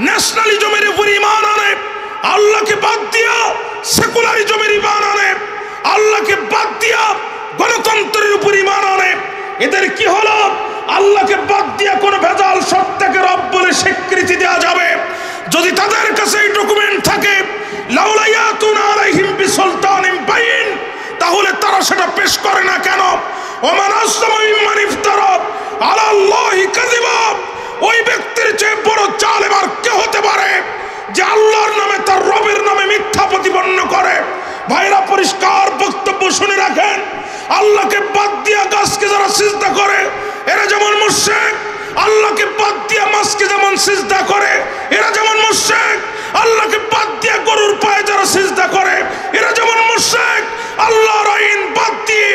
ন্যাশনালিজমের উপর ঈমান আনে, আল্লাহকে বাদ দিয়া সেকুলারিজমের ঈমান আনে, আল্লাহকে বাদ দিয়া গণতন্ত্রের উপর ঈমান আনে, এদের কি হলো? আল্লাহকে বাদ দিয়া কোন ভেজাল সত্তাকে রব বলে স্বীকৃতি দেওয়া যাবে। যদি তাদের কাছে এই ডকুমেন্ট থাকে, লাউলা ইয়াতুনা আলাইহিম বিসুলতানিন বাইয়িন, তাহলে তারা সেটা পেশ করে না কেন? ওমান আসলামু মিম্মান ইফতারা আলাল্লাহি কাযিবা, ওই ব্যক্তির চেয়ে বড় জালেম আর কে হতে পারে যে আল্লাহর নামে তার রবের নামে মিথ্যা প্রতিপন্ন করে? ভাইরা, পরিষ্কার বক্তব্য শুনে রাখেন। আল্লাহকে বাদ দিয়া গাছকে যারা সিজদা করে এরা যেমন মুশরিক, আল্লাহকে বাদ দিয়া মাছকে যেমন সিজদা করে এরা যেমন মুশরিক, আল্লাহকে বাদ দিয়া গরুর পায়ে যারা সিজদা করে এরা যেমন মুশরিক, আল্লাহর আইন বাদ দিয়ে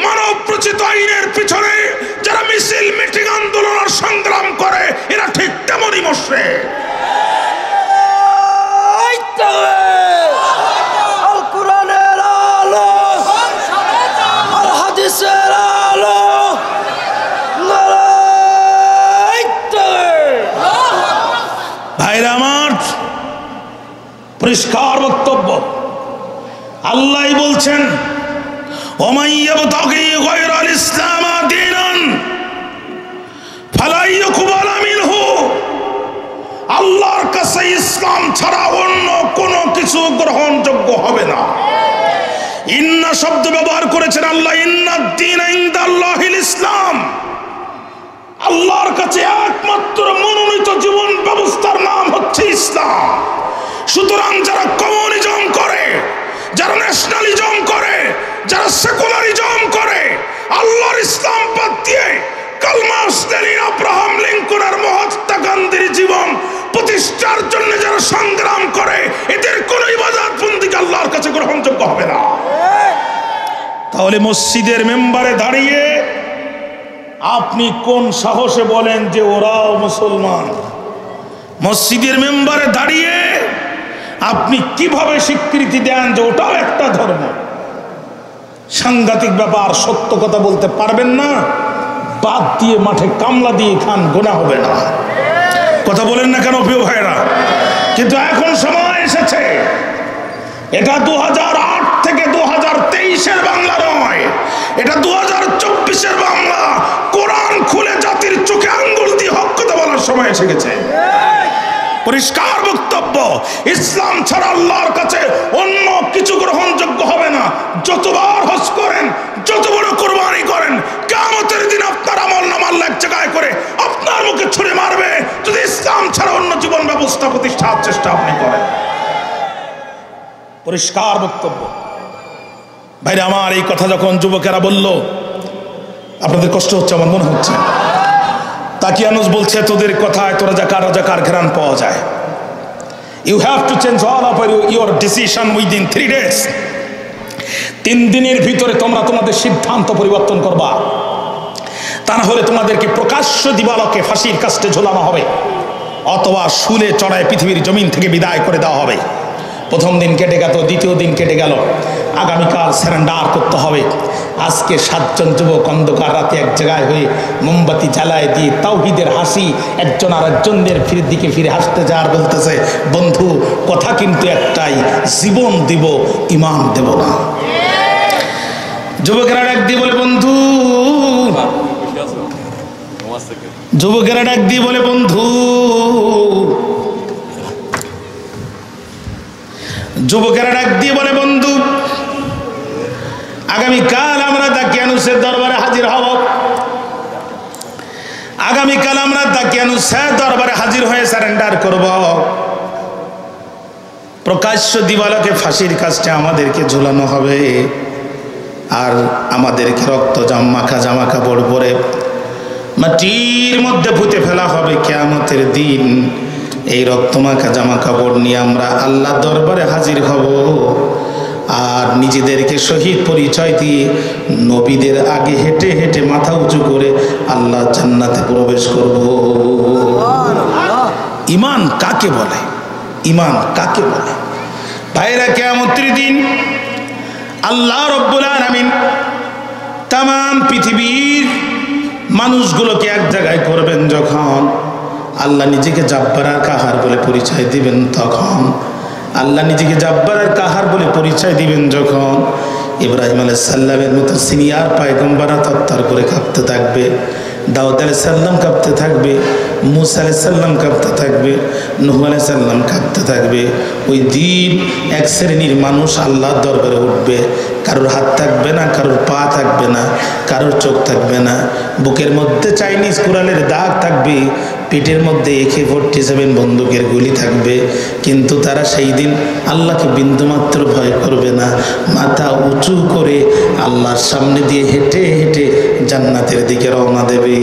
মানব রচিত আইনের পিছনে যারা মিছিল, মিটিং, আন্দোলন আর সংগ্রাম করে এরা ঠিক তেমনই মুশরিক। আল কোরআনের আলো, আল হাদিসের আলো, ভাইরা আমার, পরিষ্কার বক্তব্য। আল্লাহ বলছেন, ওমাই ইয়াবতাগি গায়রাল ইসলাম দীনান ফালা ইউকবালা মিনহু, আল্লাহর কাছে ইসলাম ছাড়া অন্য কোনো কিছু গ্রহণযোগ্য হবে না। ইন্না শব্দ ব্যবহার করেছেন আল্লাহ, ইন্নাদ দীনা ইনদাল্লাহিল ইসলাম, আল্লাহর কাছে একমাত্র মনোনীত জীবন ব্যবস্থার নাম হচ্ছে ইসলাম। সুতরাং যারা কমিউনিজম করে, যারা ন্যাশনালিজম করে, যারা সেকুলারিজম করে, আল্লাহর ইসলাম বাদ দিয়ে কালমা স্ট্যালিন, আব্রাহাম লিঙ্কন আর মহাত্মা গান্ধীর জীবন প্রতিষ্ঠার জন্য যারা সংগ্রাম করে, এদের কোন ইবাদত বন্দেগী আল্লাহর কাছে গ্রহণযোগ্য হবে না। তাহলে মসজিদের মেম্বারে দাঁড়িয়ে আপনি কোন সাহসে বলেন যে ওরাও মুসলমান? মসজিদের মেম্বারে দাঁড়িয়ে আপনি কিভাবে স্বীকৃতি দেন যে ওটাও একটা ধর্ম? সাংঘাতিক ব্যাপার। সত্য কথা বলতে পারবেন না, বাদ দিয়ে মাঠে কামলা দিয়ে খান, গোনা হবে না। কথা বলেন না কেন প্রিয় ভাইরা? কিন্তু এখন সময় এসেছে, এটা 2008 থেকে 2023-এর বাংলা নয়, এটা 2024-এর বাংলা। কোরআন খুলে জাতির চোখে আঙ্গুল দিয়ে হক কথা বলার সময় এসে গেছে। পরিষ্কার বক্তব্য, ইসলাম ছাড়া আল্লাহর কাছে অন্য কিছু গ্রহণযোগ্য হবে না। যতবার হজ করেন, যত বড় কোরবানি করেন, কিয়ামতের দিন আপনার আমল নামা আল্লাহ এক জায়গায় করে আপনার মুখে ছুঁড়ে মারবে যদি ইসলাম ছাড়া অন্য জীবন ব্যবস্থা প্রতিষ্ঠার চেষ্টা আপনি করেন। পরিষ্কার বক্তব্য। ভাইরা আমার, এই কথা যখন যুবকেরা বলল, আপনাদের কষ্ট হচ্ছে আমার মনে হচ্ছে। তাকিয়ানুস বলছে, তোদের কথায় তোরা রাজাকার ঘেরান পাওয়া যায়। You have to change all of your decision within 3 days। 3 দিনের ভিতরে তোমরা তোমাদের সিদ্ধান্ত পরিবর্তন করবা, তা না হলে তোমাদেরকে প্রকাশ্য দিবালোকে ফাঁসির কাস্টে ঝোলানো হবে, অথবা শুলে চড়ায় পৃথিবীর জমিন থেকে বিদায় করে দেওয়া হবে। প্রথম দিন কেটে গেল, দ্বিতীয় দিন কেটে গেল, আগামীকাল সারেন্ডার করতে হবে। আজকে 7 জন যুবক অন্ধকার রাতে এক জায়গায় হয়ে মোমবাতি জ্বালায় দিয়ে তাওহীদের হাসি একজন আর একজনের দিকে ফিরে হাসতে যায় আর বলতেছে, বন্ধু কথা কিন্তু একটাই, জীবন দিব, ঈমান দেব না। যুবকেরা ডাক দিয়ে বলে, বন্ধু, যুবকেরা ডাক দিয়ে বলে, বন্ধু, যুবকেরা ডাক দিয়ে বলে, বন্ধু, আগামীকাল আমরা তাকিয়ানুসের দরবারে হাজির হব। আগামীকাল আমরা তাকিয়ানুসের দরবারে হাজির হয়ে সারেন্ডার করব। প্রকাশ্য দিবালোকে ফাঁসির কাজটা আমাদেরকে ঝুলানো হবে, আর আমাদেরকে রক্ত মাখা জামা কাপড় পরে মাটির মধ্যে পুঁতে ফেলা হবে কিয়ামতের দিন। এই রক্তমাখা জামা কাপড় নিয়ে আমরা আল্লাহ দরবারে হাজির হব, আর নিজেদেরকে শহীদ পরিচয় দিয়ে নবীদের আগে হেঁটে হেঁটে মাথা উঁচু করে আল্লাহ জান্নাতে প্রবেশ করব। ঈমান কাকে বলে? ঈমান কাকে বলে? ভাইরা, কিয়ামতের দিন আল্লাহ রব্বুল আলামিন তাম পৃথিবীর মানুষগুলোকে এক জায়গায় করবেন, যখন আল্লাহ নিজেকে জাব্বার আর কাহার বলে পরিচয় দিবেন তখন, আল্লাহ নিজেকে জাব্বার আর কাহার বলে পরিচয় দিবেন যখন ইব্রাহিম আলাইহিস সালামের মতো সিনিয়র পয়গম্বররা তত্তর করে কাঁপতে থাকবে, দাউদ আলাইহিস সালাম কাঁপতে থাকবে, মুসা আলাইহিস সালাম কাঁপতে থাকবে, নূহ আলাইহিস সালাম কাঁপতে থাকবে। ওই দিন এক শ্রেণীর মানুষ আল্লাহর দরবারে উঠবে, কারোর হাত থাকবে না, কারোর পা থাকবে না, কারোর চোখ থাকবে না, বুকের মধ্যে চাইনিজ কুড়ালের দাগ থাকবে, পেটের মধ্যে AK-47 বন্দুকের গুলি থাকবে, কিন্তু তারা সেই দিন আল্লাহকে বিন্দুমাত্র ভয় করবে না, মাথা উঁচু করে আল্লাহর সামনে দিয়ে হেঁটে হেঁটে জান্নাতের দিকে রওনা দেবে।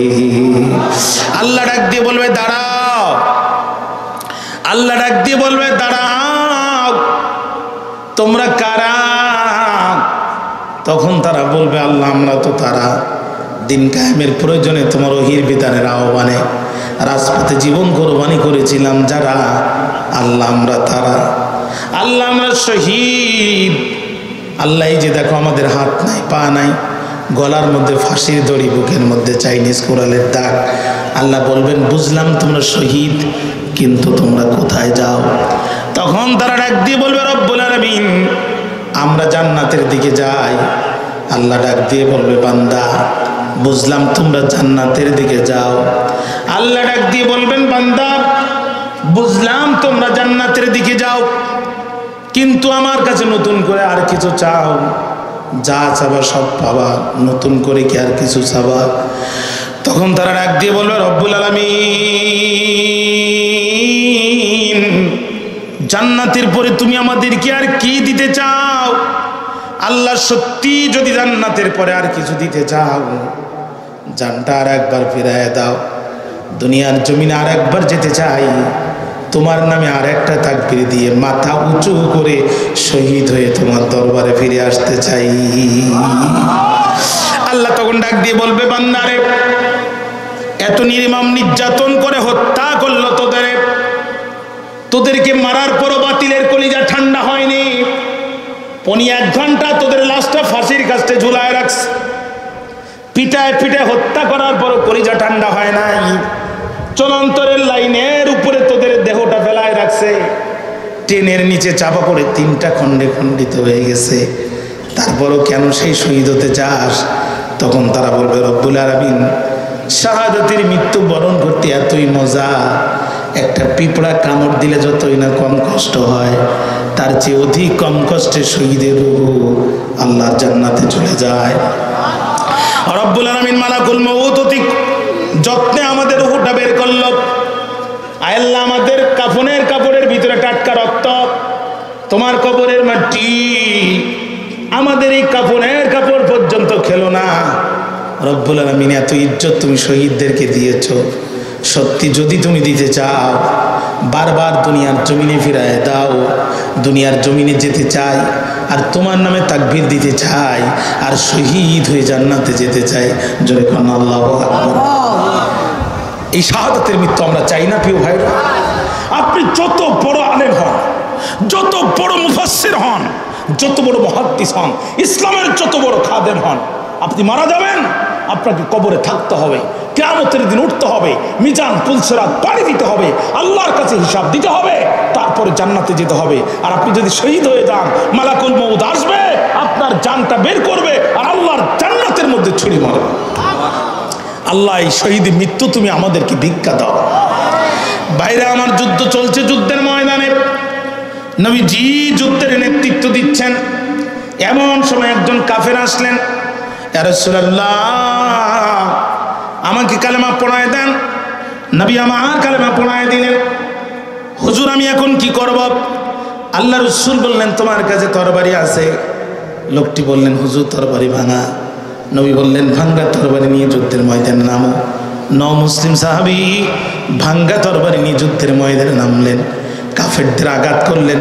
আল্লাহ ডাক দিয়ে বলবে দাঁড়াও, আল্লাহ ডাক দিয়ে বলবে দাঁড়াও, তোমরা কারা? তখন তারা বলবে আল্লাহ আমরা তো তারা, দিন কায়েমের প্রয়োজনে তোমার ওহির বিধানের আহ্বানে রাজপথে জীবন কোরবানি করেছিলাম যারা, আল্লাহ আমরা তারা, আল্লাহ আমরা শহীদ। আল্লাহ এই যে দেখো আমাদের হাত নাই, পা নাই, গলার মধ্যে ফাঁসির দড়ি, বুকের মধ্যে চাইনিজ কোরালের দাগ। আল্লাহ বলবেন বুঝলাম তোমরা শহীদ, কিন্তু তোমরা কোথায় যাও? তখন তারা ডাক দিয়ে বলবে রব্বুল আলামিন আমরা জান্নাতের দিকে যাই। আল্লাহ ডাক দিয়ে বলবে বান্দা বুঝলাম তোমরা জান্নাতের দিকে যাও। আল্লাহ ডাক দিয়ে বলবেন বান্দা বুঝলাম তোমরা জান্নাতের দিকে যাও, কিন্তু আমার কাছে নতুন করে আর কিছু চাও? যা চাবা সব পাবা, নতুন করে কি আর কিছু চাবা? তখন তারা ডাক দিয়ে বলবে রব্বুল আলামিন জান্নাতের পরে তুমি আমাদেরকে আর কি দিতে চাও? আল্লাহ সত্যি যদি জান্নাতের পরে আর কিছু দিতে চাও, জানটা আর একবার ফিরায় দাও, দুনিয়ার জমিনে আর একবার যেতে চাই, তোমার নামে আর একটা তাকবীর দিয়ে মাথা উঁচু করে শহীদ হয়ে তোমার দরবারে ফিরে আসতে চাই। আল্লাহ তখন ডাক দিয়ে বলবে বান্দারে এত নির্মম নির্যাতন করে হত্যা করলো তোদেরকে মারার পরও বাতিলের কলিজা ঠান্ডা হয়নি। 1 ঘন্টা তোদের লাশটা ফাঁসির কাছে ঝুলায় রাখছে, পিটায় পিটায় হত্যা করার পরও কলিজা ঠান্ডা হয় নাই। চলন্তরের লাইনের উপরে তোদের দেহটা ফেলায় রাখছে, ট্রেনের নিচে চাপা পড়ে 3টা খণ্ডে খণ্ডিত হয়ে গেছে, তারপরও কেন সেই শহীদ হতে চাস? তখন তারা বলবে রব্বুল আলামিন শাহাদাতের মৃত্যু বরণ করতে এতই মজা, একটা পিঁপড়া কামড় দিলে যতই না কম কষ্ট হয়, তার চেয়ে অধিক কম কষ্টে শহীদের রূহ আল্লাহর জান্নাতে চলে যায়। রব্বুল আলামিন মালাকুল মউত অতি যত্নে আমাদের রূহটা বের করল। আল্লাহ আমাদের কাফনের কাপড়ের ভিতরে টাটকা রক্ত, তোমার কবরের মাটি আমাদের এই কাফনের কাপড় পর্যন্ত খেলো না। রব্বুল আলামিন এত ইজ্জত তুমি শহীদদেরকে দিয়েছো, সত্যি যদি তুমি দিতে চাও বারবার দুনিয়ার জমিনে ফিরায় দাও। দুনিয়ার জমিনে যেতে চাই আর তোমার নামে তাকবীর দিতে চাই আর শহীদ হয়ে জান্নাতে যেতে চাই। জোরে কোন আল্লাহু আকবার। এই শাহাদাতের মৃত্যু আমরা চাই না প্রিয় ভাইরা। আপনি যত বড় আলেম হন, যত বড় মুফাসসির হন, যত বড় মুহাদ্দিস হন, ইসলামের যত বড় খাদেম হন, আপনি মারা যাবেন, আপনাকে কবরে থাকতে হবে, কিয়ামতের দিন উঠতে হবে, মিজান পুলসিরাত পাড়ি দিতে হবে, আল্লাহর কাছে হিসাব দিতে হবে, তারপরে জান্নাতে যেতে হবে। আর আপনি যদি শহীদ হয়ে যান, মালাকুল মউত আসবে, আপনার জানটা বের করবে আর আল্লাহর জান্নাতের মধ্যে ছুরি মারবে। আল্লাহ এই শহীদের মৃত্যু তুমি আমাদেরকে ভিক্ষা দাও। বাইরে আমার যুদ্ধ চলছে, যুদ্ধের ময়দানে নবীজি যুদ্ধের নেতৃত্ব দিচ্ছেন। এমন সময় একজন কাফের আসলেন, ইয়া রাসূলুল্লাহ আমাকে কালেমা পড়ায় দেন। নবী আমার কালেমা পড়ায় দিলেন। হুজুর আমি এখন কি করব? আল্লাহ রাসূল বললেন তোমার কাছে তরবারি আছে। লোকটি বললেন হুজুর তরবারি ভাঙা। নবী বললেন ভাঙ্গা তরবারি নিয়ে যুদ্ধের ময়দানে নামো। মুসলিম সাহাবী ভাঙ্গা তরবারি নিয়ে যুদ্ধের ময়দানে নামলেন, কাফেরদের আঘাত করলেন।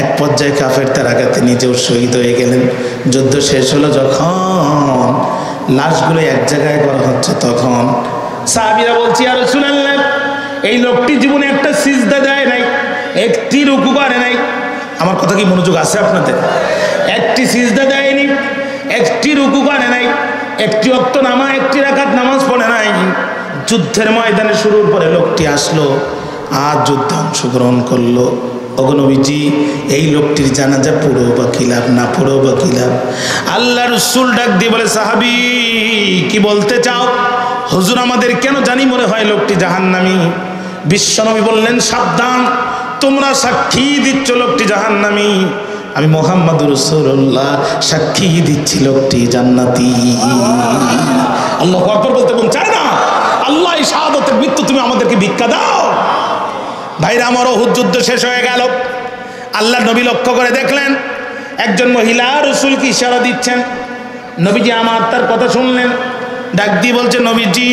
এক পর্যায়ে কাফেরদের আঘাতে নিজেও শহীদ হয়ে গেলেন। যুদ্ধ শেষ হলো যখন লাশগুলো এক জায়গায় করা হচ্ছে, তখন সাহাবীরা বলছে ইয়া রাসূলুল্লাহ এই লোকটি জীবনে একটা সিজদা দেয় নাই, একটি রুকু করে নাই। আমার কথা কি মনোযোগ আছে আপনাদের? একটি সিজদা দেয়নি, একটি রুকু করে নাই, একটি ওয়াক্ত নামাজ, একটি রাকাত নামাজ পড়ে নাই। যুদ্ধের ময়দানে শুরুর পরে লোকটি আসলো আর যুদ্ধে অংশগ্রহণ করলো। ওগো নবীজি, এই লোকটির জানাজা পুরো বা কি লাভ, না পুরো বা কি লাভ? আল্লাহ রাসূল ডাক দিয়ে বলে, সাহাবী কি বলতে চাও? হুজুর, আমাদের কেন জানি মনে হয় লোকটি জাহান্নামী। বিশ্বনবী বললেন, সাবধান, তোমরা সাক্ষী দিচ্ছ লোকটি জাহান্নামী, আমি মুহাম্মদুর রাসূলুল্লাহ সাক্ষী দিচ্ছি লোকটি জান্নাতি। আল্লাহু আকবার বলতে মন চায় না? আল্লাহ, এই শাহাদাতের মৃত্যু তুমি আমাদেরকে ভিক্ষা দাও। ভাইরা আমার, উহুদ যুদ্ধ শেষ হয়ে গেল। আল্লাহ নবী লক্ষ্য করে দেখলেন একজন মহিলা রাসূলকে ইশারা দিচ্ছেন। নবীজি আমার তার কথা শুনলেন, ডাক দিয়ে বলছে, নবীজি,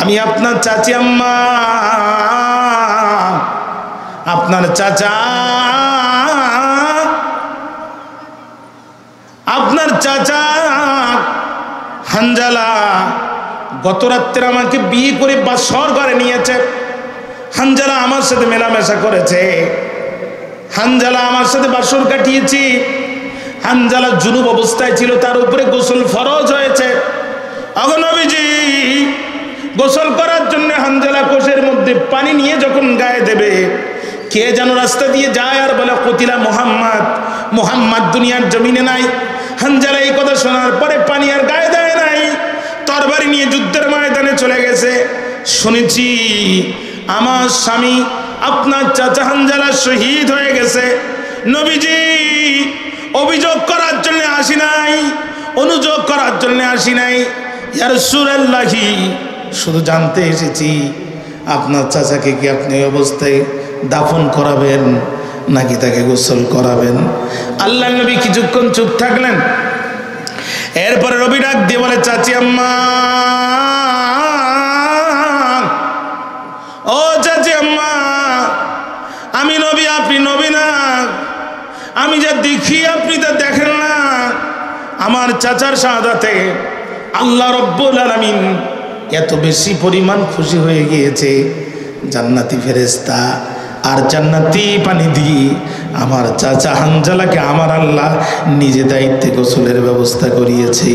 আমি আপনার চাচি আম্মা, আপনার চাচা, আপনার চাচা হানজালা গত রাত্রে আমাকে বিয়ে করে বাসর ঘরে নিয়েছে। হানজালা আমার সাথে মেলামেশা করেছে, হানজালা আমার সাথে বাসর কাটিয়েছি। হানজালা জুনুব অবস্থায় ছিল, তার উপরে গোসল ফরজ হয়েছে। ওগো নবীজি, গোসল করার জন্য হানজালা কোষের মধ্যে পানি নিয়ে যখন গায়ে দেবে, কে যেন রাস্তা দিয়ে যায় আর বলে, কতিলা মুহাম্মদ, মুহাম্মদ দুনিয়ার জমিনে নাই। হানজালা এই কথা শোনার পরে পানি আর গায়ে দেয় নাই, তরবারি নিয়ে যুদ্ধের ময়দানে চলে গেছে। শুনেছি আমার স্বামী আপনার চাচা হানজালা শহীদ হয়ে গেছে। নবীজি, অভিযোগ করার জন্য আসি নাই, অনুযোগ করার জন্য আসি নাই, ইয়া রাসূলুল্লাহি, শুধু জানতে এসেছি আপনার চাচাকে কি আপনি এই অবস্থায় দাফন করাবেন নাকি তাকে গোসল করাবেন? আল্লাহ নবী কিছুক্ষণ চুপ থাকলেন। এরপরে নবী ডাক দিয়ে বলে, চাচি আম্মা, ও চাচি আম্মা, আমি নবী, আপনি নবী না। আমি যা দেখি আপনি তা দেখেন না। আমার চাচার শাহাদাতে আল্লাহ রব্বুল আলামিন এত বেশি পরিমাণ খুশি হয়ে গিয়েছে, জান্নাতি ফেরেশতা আর জান্নাতি পানি দিয়ে আমার চাচা হানজালাকে আমার আল্লাহ নিজে দায়িত্বে গোসলের ব্যবস্থা করিয়েছে।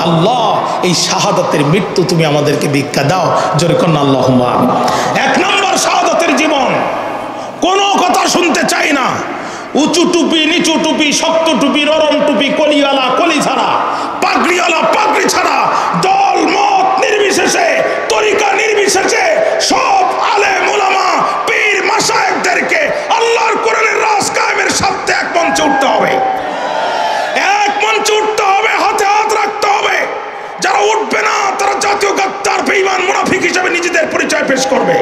আল্লাহ, এই শাহাদাতের মৃত্যু তুমি আমাদেরকে ভিক্ষা দাও। জোরে কন্যা আল্লাহুম্মা আমিন। এক নম্বর শাহাদাতের জীবন, কোনো কথা শুনতে চাই না। উঁচু টুপি, নিচু টুপি, শক্ত টুপি, নরম টুপি, কলিওয়ালা কলি ছাড়া, পাগড়িওয়ালা পাগড়ি ছাড়া, দল মত নির্বিশেষে, তরিকা নির্বিশেষে সব আলেম ওলামা পীর মাশায়েখদেরকে আল্লাহর কোরআনের রাজ কায়েমের সাথে এক মঞ্চে উঠতে হবে। এক মঞ্চে উঠতে হবে, হাতে হাত রাখতে হবে। যারা উঠবে না তারা জাতীয় গাদ্দার, বেঈমান, মুনাফিক হিসেবে নিজেদের পরিচয় পেশ করবে।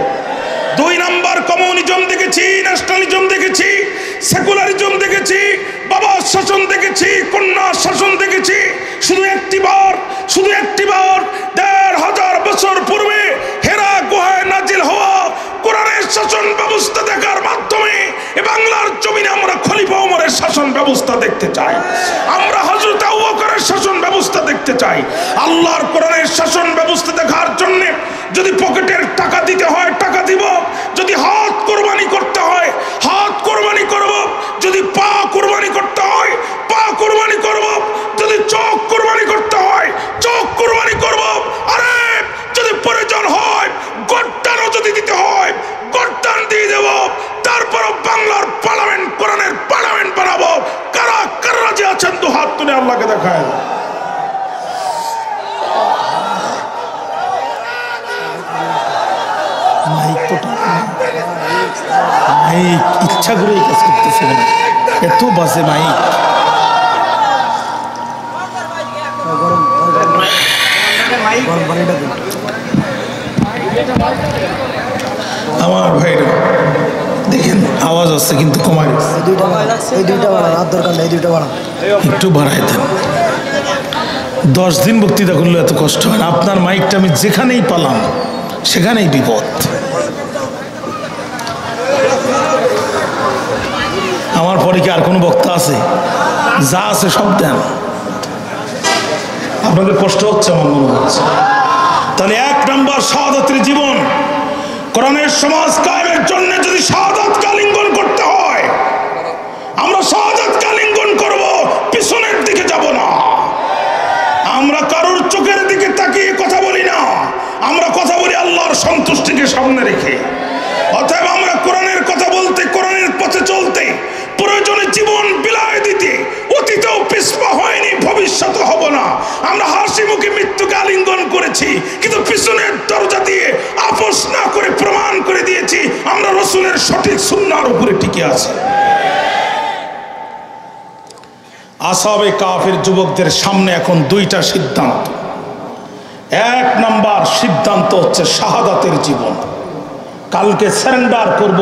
দুই নাম্বার, কমিউনিজম দেখেছি, ন্যাশনালিজম দেখেছি, সেকুলারিজম দেখেছি, বাবা শাসন দেখেছি, কন্যা শাসন দেখেছি। শুধু একটি বার ১৫০০ বছর পূর্বে হেরা গুহায় নাজিল হওয়া কোরআনের শাসন ব্যবস্থা দেখার মাধ্যমে এ বাংলার জমিনে আমরা খলিফা ওমরের শাসন ব্যবস্থা দেখতে চাই। আমরা হযরত আবু বকরের শাসন ব্যবস্থা দেখতে চাই। আল্লাহর কোরআনের শাসন ব্যবস্থা দেখার জন্য যদি পকেটের টাকা দিতে হয় টাকা দিব, যদি হাত কোরবানি করতে হয় হাত কোরবানি করব, যদি পা কোরবানি করতে হয় পা কোরবানি করব, যদি চোখ কোরবানি করতে হয় চোখ কোরবানি করব। আরে যদি প্রয়োজন হয় গর্দানও যদি দিতে হয় গর্দান দিয়ে দেব। তারপর বাংলার পার্লামেন্ট কোরআনের পার্লামেন্ট বানাবো। কারা কারা রাজি আছেন তো হাত তুলে আল্লাহকে দেখায়। ইচ্ছা করে কাজ করতেছে না, এত বাজে মাইক। আমার ভাইরা দেখেন আওয়াজ আসছে কিন্তু কমাই, একটু বাড়াই দেন। 10 দিন বক্তৃতা করলে এত কষ্ট হয় না। আপনার মাইকটা আমি যেখানেই পালাম সেখানেই বিপদ। আমার পরে কি আর কোনো বক্তা আছে? যা আছে সব দেন। আপনাদের কষ্ট হচ্ছে আমার মনে হচ্ছে। তাহলে 1 নম্বর শাহাদাতের জীবন। কোরআনের সমাজ কায়েমের জন্য যদি শাহাদাতকে আলিঙ্গন করতে হয় আমরা শাহাদাতকে আলিঙ্গন করব, পিছনের দিকে যাব না। আমরা কারোর চোখের দিকে তাকিয়ে আলিঙ্গন করেছি, কিন্তু পিছনের দরজা দিয়ে আপোষ না করে প্রমাণ করে দিয়েছি আমরা রাসূলের সঠিক সুন্নাহর উপরে টিকে আছি। আসহাবে কাফের যুবকদের সামনে এখন দুইটা সিদ্ধান্ত। এক নাম্বার সিদ্ধান্ত হচ্ছে শাহাদাতের জীবন। কালকে সারেন্ডার করব,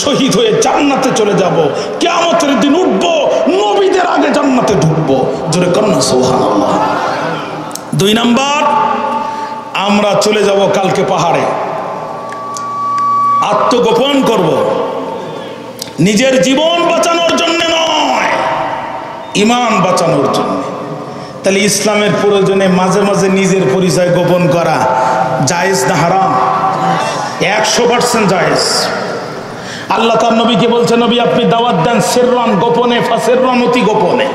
শহীদ হয়ে জান্নাতে চলে যাব, কিয়ামতের দিন উঠব, নবীদের আগে জান্নাতে ঢুকবো। জোরে কন্যা সুবহানাল্লাহ। দুই নাম্বার, আমরা চলে যাব কালকে পাহাড়ে, আত্মগোপন করব, নিজের জীবন বাঁচানোর জন্য নয়, ঈমান বাঁচানোর জন্য। তাহলে ইসলামের প্রয়োজনে মাঝে মাঝে নিজের পরিচয় গোপন করা জায়েজ না হারাম? 100% জায়েজ। আল্লাহ তার নবীকে বলছে, নবী আপনি দাওয়াত দেন সিররান, গোপনে, ফাসিররান, অতি গোপনে।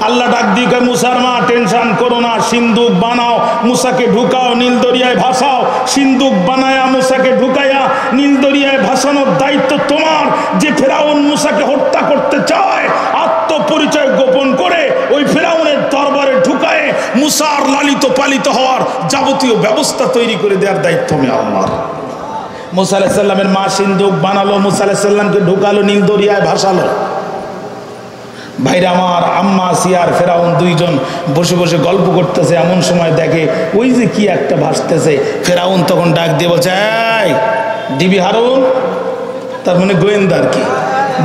আল্লাহ ডাক দিয়ে কয়, মুসার মা টেনশন করো না, সিন্দুক বানাও, মুসাকে ঢুকাও, নীল দরিয়ায় ভাসাও। সিন্দুক বানায়া মুসাকে ঢুকাইয়া নীল দরিয়ায় ভাসানোর দায়িত্ব তোমার। যে ফেরাউন মুসাকে হত্যা করতে চায়, আত্মপরিচয় গোপন করে ওই ফেরাউনের দরবারে ঢুকায় মুসার লালিত পালিত হওয়ার যাবতীয় ব্যবস্থা তৈরি করে দেওয়ার দায়িত্ব আমি আমার। মুসা আলাইহিস সালামের মা সিন্দুক বানালো, মুসা আলাইহিস সালামকে ঢুকালো, নীল দরিয়ায় ভাসালো। ভাইরা আমার, আম্মা আসিয়া আর ফেরাউন দুইজন বসে বসে গল্প করতেছে। এমন সময় দেখে ওই যে কি একটা ভাসতেছে। ফেরাউন তখন ডাক দিয়ে বলছে, এই ডিবি হারুন, তার মানে গোয়েন্দার কি,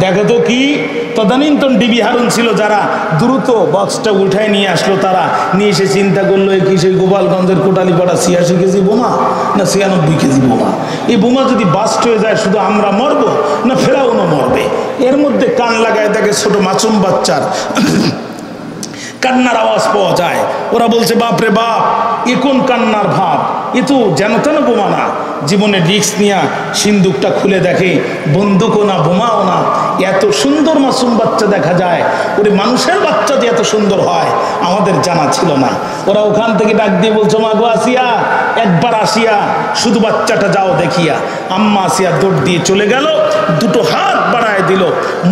দেখো তো কি। তদানীন্তন ডিবি হারুন ছিল যারা দ্রুত বক্সটা উঠায় নিয়ে আসলো। তারা নিয়ে এসে চিন্তা করলো, কি সেই গোপালগঞ্জের কোটালীপাড়া 86 কেজি বোমা না 96 কেজি বোমা? এই বোমা যদি বাস্ট হয়ে যায় শুধু আমরা মরবো না ফেরাউনও মরবে? এর মধ্যে কান লাগায় দেখে ছোট মাসুম বাচ্চার কান্নার আওয়াজ পাওয়া যায়। ওরা বলছে, বাপ রে বাপ, এ কোন কান্নার ভাব, এ তো যেন তেন বোমা না। জীবনে রিস্ক নিয়ে সিন্দুকটা খুলে দেখে বন্দুকও না, বোমাও না। এত সুন্দর মাসুম বাচ্চা দেখা যায়। ওরে মানুষের বাচ্চা যে এত সুন্দর হয় আমাদের জানা ছিল না। ওরা ওখান থেকে ডাক দিয়ে বলছো, মা গো আসিয়া, একবার আসিয়া শুধু বাচ্চাটা যাও দেখিয়া। আম্মা আসিয়া দৌড় দিয়ে চলে গেল, দুটো হাত বাড়ায় দিল।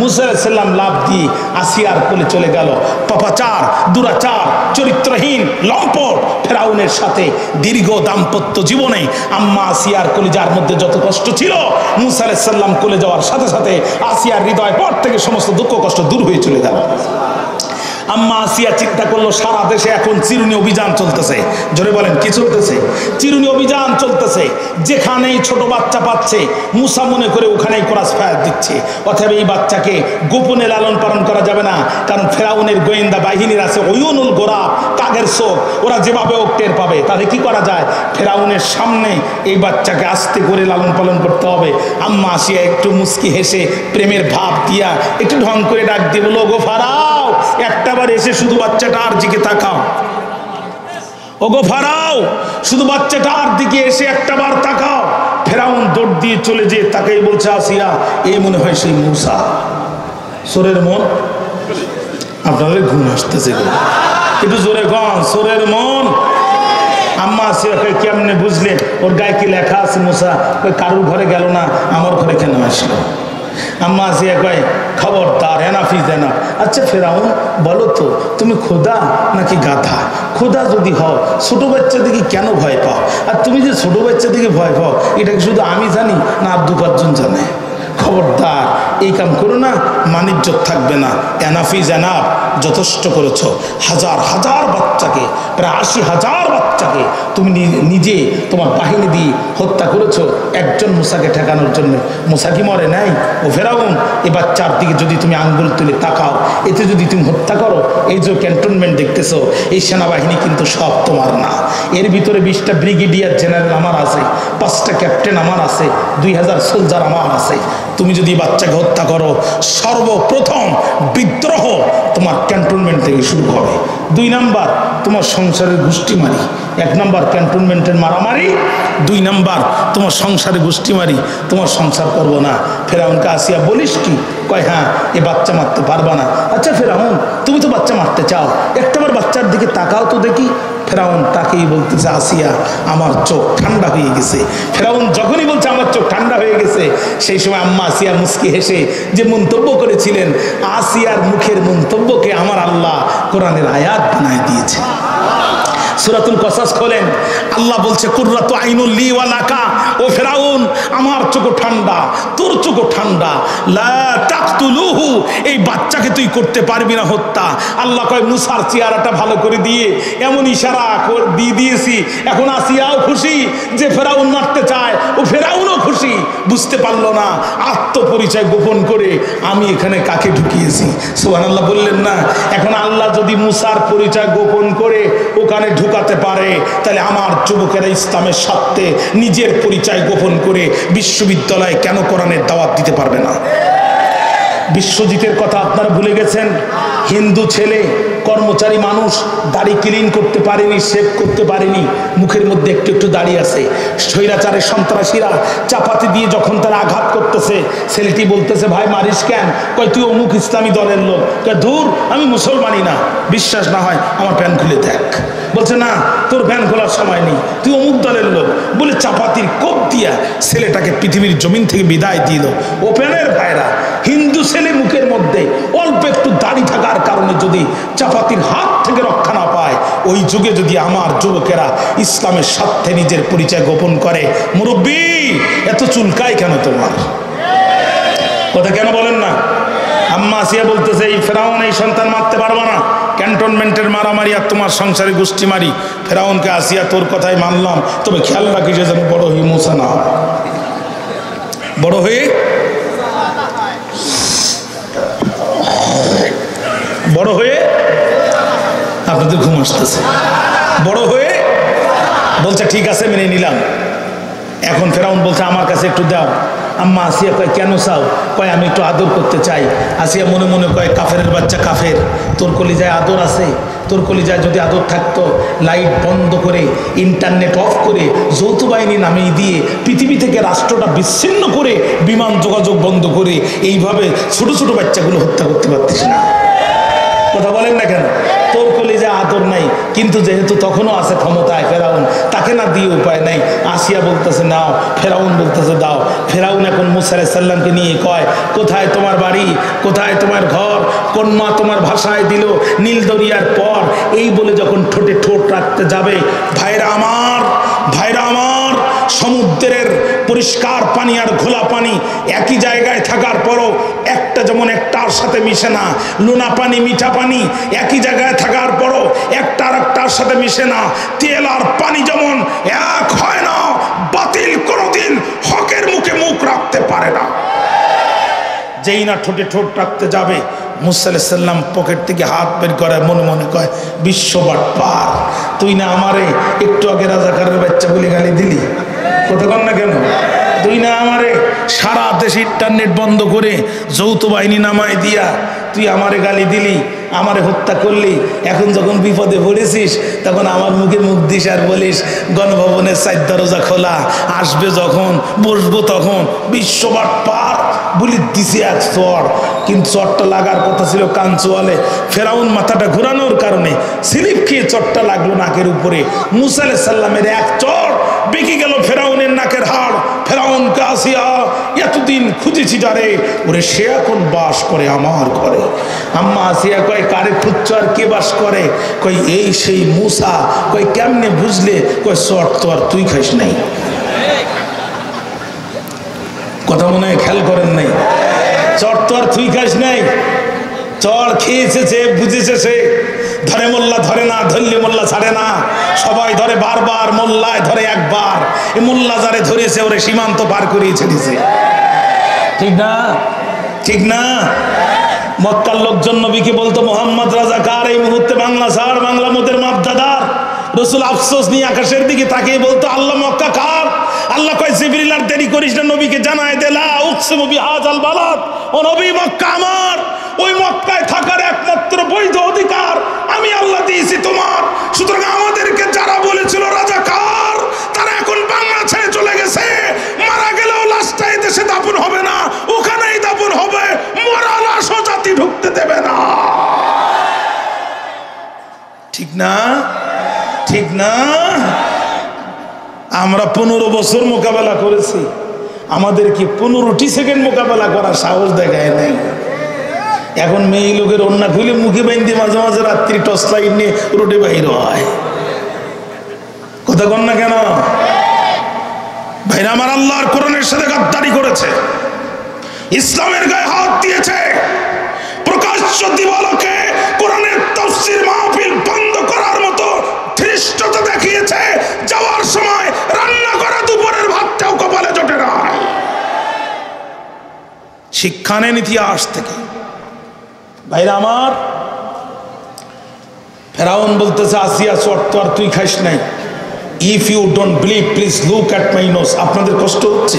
মুসা আলাইহিস সালাম লাফ দিয়ে আসিয়ার কোলে চলে গেল। পাপাচার, দুরাচার, চরিত্রহীন, লম্পট ফেরাউনের সাথে দীর্ঘ দাম্পত্য জীবনে আম্মা আসিয়ার কলিজার মধ্যে যত কষ্ট ছিল, মুসা আলাইহিস সালাম কোলে যাওয়ার সাথে সাথে আসিয়ার হৃদয় পর থেকে সমস্ত দুঃখ কষ্ট দূর হয়ে চলে গেল। আম্মা আসিয়া চিন্তা করলো, সারা দেশে এখন চিরুনি অভিযান চলতেছে। জোরে বলেন, কি চলতেছে? চিরুনি অভিযান চলতেছে। যেখানেই ছোট বাচ্চা পাচ্ছে মুসা মনে করে ওখানেই ক্রস ফায়ার দিচ্ছে। অতএব এই বাচ্চাকে গোপনে লালন পালন করা যাবে না, কারণ ফেরাউনের গোয়েন্দা বাহিনীর আছে ওয়ুনুল গোরাব, কাগের চোখ, ওরা যেভাবে ওক টের পাবে। তাহলে কি করা যায়? ফেরাউনের সামনে এই বাচ্চাকে আস্তে করে লালন পালন করতে হবে। আম্মা আসিয়া একটু মুস্কি হেসে প্রেমের ভাব দিয়া একটু ঢং করে ডাক দিয়ে বলো, গো ফারাও, একটা এসে শুধু বাচ্চাটার দিকে তাকাও। ওগো ফারাও, শুধু বাচ্চাটার দিকে এসে একটাবার তাকাও। ফেরাউন দৌড় দিয়ে চলে যেয়ে তাকেই বলছে, আসিয়া, এই মনে হয় সেই মুসা। সোরের মন, আপনাদের ঘুম আসতেছে, একটু জোরে কন, সোরের মন। আম্মা আসিয়াকে কেমনে বুঝলেন? ওর গায়ে কি লেখা আছে মুসা? ওই কারুর ঘরে গেল না, আমার ঘরে কেন আসলো? আম্মা আসিয়া কয়, খবরদার, এনাফ ইজ এনাফ। আচ্ছা ফেরাউন, বলো তো তুমি খোদা নাকি গাধা? খোদা যদি হও ছোট বাচ্চা দিকে কেন ভয় পাও? আর তুমি যে ছোট বাচ্চা দিকে ভয় পাও এটা কি শুধু আমি জানি না আর 2-5 জন জানে? খবরদার, এই কাম করো না, মানিজ্জত থাকবে না। এনাফ ইজ এনাফ, যথেষ্ট করেছ। হাজার হাজার বাচ্চাকে, প্রায় 80,000 বাচ্চাকে তুমি নিজে তোমার বাহিনী দিয়ে হত্যা করেছো একজন মুসাকে ঠেকানোর জন্য। মুসা কি মরে নাই? ও ফেরাউন, এ বাচ্চার দিকে যদি তুমি আঙ্গুল তুলে তাকাও, এতে যদি তুমি হত্যা করো, এই যে ক্যান্টনমেন্ট দেখতেছো, এই সেনাবাহিনী কিন্তু সব তোমার না। এর ভিতরে 20টা ব্রিগেডিয়ার জেনারেল আমার আছে, 5টা ক্যাপ্টেন আমার আছে, 2000 সোলজার আমার আছে। তুমি যদি বাচ্চাকে হত্যা করো, সর্বপ্রথম বিদ্রোহ তোমার ক্যান্টনমেন্ট থেকে শুরু হবে। 2 নাম্বার, তোমার সংসারের গোষ্ঠী মারি। 1 নাম্বার ক্যান্টনমেন্টের মারামারি, 2 নাম্বার তোমার সংসারে গোষ্ঠী মারি, তোমার সংসার করবো না। ফেরাউনকে আসিয়া বলিস কি? কয়, হ্যাঁ, এ বাচ্চা মারতে পারবা না। আচ্ছা ফেরাউন, তুমি তো বাচ্চা মারতে চাও, একটাবার বাচ্চার দিকে তাকাও তো দেখি। ফেরাউন তাকেই বলতেছে, আসিয়া, আমার চোখ ঠান্ডা হয়ে গেছে। ফেরাউন যখনই বলছে আমার চোখ ঠান্ডা হয়ে গেছে, সেই সময় আম্মা আসিয়া মুস্কি হেসে যে মন্তব্য করেছিলেন, আসিয়ার মুখের মন্তব্যকে আমার আল্লাহ কোরআনের আয়াত বানায় দিয়েছে। সূরাতুল কসাস খোলেন, আল্লাহ বলছে কুররাতু আইনুল লি ওয়া লাকা, ও ফেরাউন আমার চোখও ঠান্ডা, তোর চোখও ঠান্ডা, লা তাকতুলুহু, এই বাচ্চাকে তুই করতে পারবি না হত্যা। আল্লাহ কয় মুসার চেহারাটা ভালো করে দিয়ে এমন ইশারা দিয়ে দিয়েছি, এখন আসিয়াও খুশি যে ফেরাউন মারতে চায়, ও ফেরাউনও খুশি, বুঝতে পারলো না আত্মপরিচয় গোপন করে আমি এখানে কাকে ঢুকিয়েছি। সুবহানাল্লাহ বললেন না? এখন আল্লাহ যদি মুসার পরিচয় গোপন করে ওখানে ঢুকাতে পারে, তাহলে আমার যুবকেরা ইসলামের স্বার্থে নিজের পরিচয় গোপন করে বিশ্ববিদ্যালয়ে কেন কোরআনের দাওয়াত দিতে পারবে না? বিশ্বজিতের কথা আপনারা ভুলে গেছেন। হিন্দু ছেলে, কর্মচারী মানুষ, দাড়ি ক্লিন করতে পারেনি, শেভ করতে পারেনি, মুখের মধ্যে একটু একটু দাড়ি আছে। স্বৈরাচারের সন্ত্রাসীরা চাপাতি দিয়ে যখন তারা আঘাত করতেছে, ছেলেটি বলতেছে ভাই মারিস কেন? কয় তুই অমুক ইসলামী দলের লোক। কয় ধুর, আমি মুসলমানই না। বিশ্বাস না হয় আমার প্যান খুলে দেখ। বলছে না, তোর প্যান খোলার সময় নেই, তুই অমুক দলের লোক বলে চাপাতির কোপ দিয়া ছেলেটাকে পৃথিবীর জমিন থেকে বিদায় দিল। ওপেনের ভাইরা, হিন্দু ছেলে মুখের মধ্যে অল্প একটু দাড়ি থাকার কারণে যদি চাপাতির হাত থেকে রক্ষা না পায়, ওই যুগে যদি আমার যুবকেরা ইসলামের স্বার্থে নিজের পরিচয় গোপন করে, মুরব্বী এত চুলকায় কেন তোমার? কথা কেন বলেন না? আম্মা আসিয়া বলতেছে এই ফেরাউন এই সন্তান মারতে পারবো না, ক্যান্টনমেন্টের মারামারি আর তোমার সংসারে গোষ্ঠী মারি। ফেরাউনকে আসিয়া তোর কথাই মানলাম, তবে খেয়াল রাখিস যেন বড় হয়ে মুসা না হয়, বড় হয়ে আপনাদের ঘুম আসতেছে, বড় হয়ে বলছে ঠিক আছে মেনে নিলাম। এখন ফেরাউন বলছে আমার কাছে একটু দাও। আম্মা আসিয়া কয় কেন চাও? কয় আমি একটু আদর করতে চাই। আসিয়া মনে মনে কয় কাফেরের বাচ্চা কাফের, তোর কলিজায় আদর আছে? তোর কলিজায় যদি আদর থাকতো, লাইট বন্ধ করে, ইন্টারনেট অফ করে, যৌথ বাহিনী নামিয়ে দিয়ে, পৃথিবী থেকে রাষ্ট্রটা বিচ্ছিন্ন করে, বিমান যোগাযোগ বন্ধ করে, এইভাবে ছোট ছোট বাচ্চাগুলো হত্যা করতে পারতিস না? কথা বলেন না কেন? তোর কলিজায় আদর নাই, কিন্তু যেহেতু তখনও আছে ক্ষমতায় ফেরাউন, তাকে না দিয়ে উপায় নাই। আসিয়া বলতেছে নাও, ফেরাউন বলতেছে দাও। ফেরাউন এখন মুসা আলাইহিস সালামকে নিয়ে কয় কোথায় তোমার বাড়ি, কোথায় তোমার ঘর, কোন মা তোমার ভাষায় দিল নীল দরিয়ার পর, এই বলে যখন ঠোঁটে ঠোঁট রাখতে যাবে, ভাইরা আমার, ভাইরা আমার, সমুদ্রের পরিষ্কার পানি আর ঘোলা পানি একই জায়গায় থাকার পরও একটা যেমন একটার সাথে মিশে না, লোনা পানি মিঠা পানি একই জায়গায় থাকার পরও একটা আর একটার সাথে মিশে না, তেল আর পানি যেমন এক হয় না, বাতিল কোনোদিন হকের মুখে মুখ রাখতে পারে না। যেই না ঠোঁটে ঠোঁট রাখতে যাবে, মুসা আলাইহিস সালাম পকেট থেকে হাত বের করে মনে মনে কয় বিশ্ববাট পার, তুই না আমারে একটু আগে রাজাকারের বাচ্চা বলে গালি দিলি, কতক্ষণ না কেন? তুই না আমারে সারা দেশে ইন্টারনেট বন্ধ করে যৌথ বাহিনী নামায় দিয়া তুই আমারে গালি দিলি, আমারে হত্যা করলি। এখন যখন বিপদে পড়েছিস তখন আমার মুখে মুখ দিস আর বলিস গণভবনের 4 দরজা খোলা, আসবে যখন বসবো তখন, বিশ্ববাট পার বলি দিছে এক চর। কিন্তু চরটা লাগার কথা ছিল কাঞ্চুয়ালে, ফেরাউন মাথাটা ঘোরানোর কারণে স্লিপ খেয়ে চরটা লাগলো নাকের উপরে। মুসা আলাইহিস সালামের এক চর বেঁকে গেল ফেরাউনের নাকের হাড়। ফেরাউনকে আসিয়া এতদিন খুঁজেছি যারে, ওরে সে এখন বাস করে আমার ঘরে। আম্মা আসিয়া কয় কারে খুঁজছো আর কে বাস করে? কই এই সেই মুসা। কই কেমনে বুঝলে? কই চর তো আর তুই খাইস নাই। কথা মনে হয় খেয়াল করেন নাই? চর তো আর তুই খাইস নাই, চর খেয়েছে সে, বুঝেছে সে। ধরে মোল্লা ধরে না, ধরলে মোল্লা ছাড়ে না, সবাই ধরে বারবার, মোল্লায় ধরে একবার। এই মোল্লা যারে ধরেছে ওরে সীমান্ত পার করিয়ে ছেড়েছে, ঠিক না? ঠিক না? মক্কার লোকজন নবীকে বলতো মোহাম্মদ রাজাকার, এই মুহূর্তে বাংলা ছাড়, বাংলা মোদের মাপদাদার। রসুল আফসোস নিয়ে আকাশের দিকে তাকিয়ে বলতো আল্লাহ মক্কা কার? আল্লাহ কয় জিবরিল আর দেরি করিস না, নবীকে জানায় দেলা উকসিমু বিহাযাল বালাদ, ও নবী মক্কা আমার, ওই মক্কায় থাকার একমাত্র বৈধ অধিকার আমি আল্লাহ দিয়েছি তোমার। সুতরাং আমাদেরকে যারা বলেছিল রাজাকার, তারা এখন বাংলা ছেড়ে চলে গেছে। মারা গেলেও লাশটা এই দেশে দাফন হবে না, ওখানেই দাফন হবে, মরা লাশও জাতি ঢুকতে দেবে না। ঠিক না? ঠিক না? আমরা 15 বছর মোকাবেলা করেছি, আমাদেরকে 15টি সেকেন্ড মোকাবেলা করার সাহস দেখায় নাই। এখন মেয়ে লোকের অন্য খুলে মুখে বাইন্দে মাঝে মাঝে রাত্রি টর্চ লাইট নিয়ে রোডে বাইর হয়। কথা বল না কেন ভাইরা আমার? আল্লাহর কোরআনের সাথে গাদ্দারি করেছে, ইসলামের গায়ে হাত দিয়েছে, প্রকাশ্য দিবালোকে কোরআনের তাফসীর মাহফিল বন্ধ করার মতো ধৃষ্টতা দেখিয়েছে। যাওয়ার সময় রান্না করা দুপুরের ভাতটাও কপালে জোটে না। শিক্ষা নেন ইতিহাস থেকে। ভাইরা আমার, ফেরাউন বলতেছে আসিয়া শর্ত আর তুই খাইস নাই। If you don't believe please look at my nose. আপনাদের কষ্ট হচ্ছে,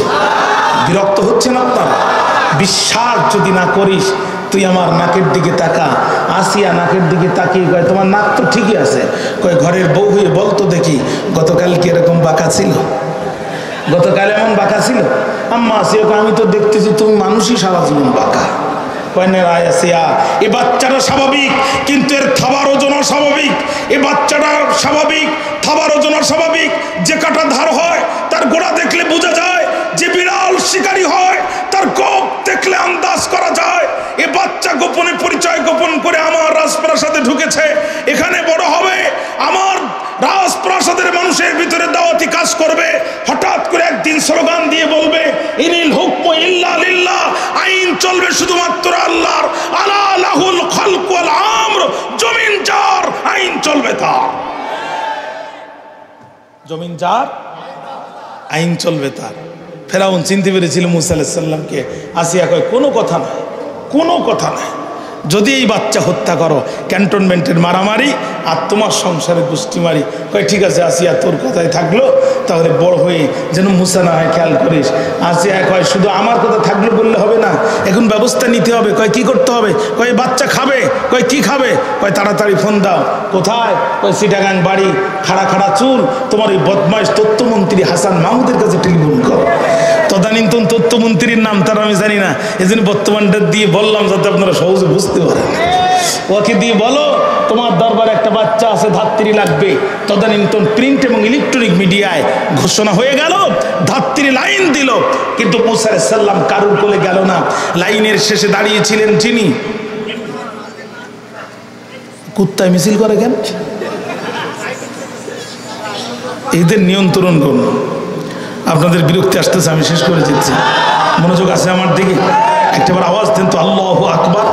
বিরক্ত হচ্ছেন আপনারা? বিশ্বাস যদি না করিস তুই আমার নাকের দিকে তাকা। আসিয়া নাকের দিকে তাকিয়ে কয় তোমার নাক তো ঠিকই আছে। কয় ঘরের বউ হয়ে বলতো দেখি গতকাল কি এরকম বাঁকা ছিল? গতকাল এমন বাঁকা ছিল? আম্মা আসিয়া কয় আমি তো দেখতেছি তুমি মানুষই সারা জীবন বাঁকা। এ বাচ্চাটা স্বাভাবিক, কিন্তু এর থাবার ওজন অস্বাভাবিক। এ বাচ্চাটা স্বাভাবিক, থাবার ওজন অস্বাভাবিক। যে কাটা ধার হয় তার গোড়া দেখলে বোঝা যায়, যে বিড়াল শিকারী হয় তার গোপ দেখলে আন্দাজ করা যায়। এ বাচ্চা গোপনে পরিচয় গোপন করে আমার রাজপ্রাসাদে ঢুকেছে, এখানে বড় হবে, আমার রাজপ্রাসাদের মানুষের ভিতরে দাওয়াতি কাজ করবে। হঠাৎ করে একদিন স্লোগান দিয়ে বলবে ইনিল হুকমু ইল্লা লিল্লাহ, আইন চলবে শুধুমাত্র আল্লাহর। আলা লাহুল খালক ওয়াল আমর, জমিন যার, আইন চলবে তার। জমিন যার, আইন চলবে তার। ফেরাউন চিনতে পেরেছিল মুসা আলাইহিস সালামকে। আসিয়া কয় কোনো কথা নাই, কোনো কথা নাই। যদি এই বাচ্চা হত্যা করো ক্যান্টনমেন্টের মারামারি আর তোমার সংসারে গোষ্ঠী মারি। কয় ঠিক আছে আসিয়া তোর কথাই থাকলো, তাহলে বড় হয়ে যেন মুসা না হয় খেয়াল করিস। আসিয়া কয় শুধু আমার কথা থাকলো বললে হবে না, এখন ব্যবস্থা নিতে হবে। কয় কি করতে হবে? কয় বাচ্চা খাবে। কয় কি খাবে? কয় তাড়াতাড়ি ফোন দাও। কোথায়? কয় চিটাগাং বাড়ি, খাড়া খাড়া চুল, তোমার ওই বদমাইশ তথ্যমন্ত্রী হাসান মাহমুদের কাছে টেলিফোন করো। তদানীন্তন তথ্যমন্ত্রীর নাম তার আমি জানি না, এই জন্য বর্তমানটা দিয়ে বললাম যাতে আপনারা সহজে বুঝতে পারেন। ওকে দিয়ে বলো তোমার দরবারে একটা বাচ্চা আছে, ধাত্রী লাগবে। তদানীন্তন প্রিন্ট এবং ইলেকট্রনিক মিডিয়ায় ঘোষণা হয়ে গেল, ধাত্রী লাইন দিল। কিন্তু মুসা আলাইহিস সালাম কারুর কোলে গেল না। লাইনের শেষে দাঁড়িয়েছিলেন যিনি। কুত্তায় মিছিল করে কেন? এদের নিয়ন্ত্রণ করুন। আপনাদের বিরক্তি আসতেছে, আমি শেষ করে দিচ্ছি। মনোযোগ আছে আমার দিকে? একটাবার আওয়াজ দেন তো, আল্লাহু আকবার।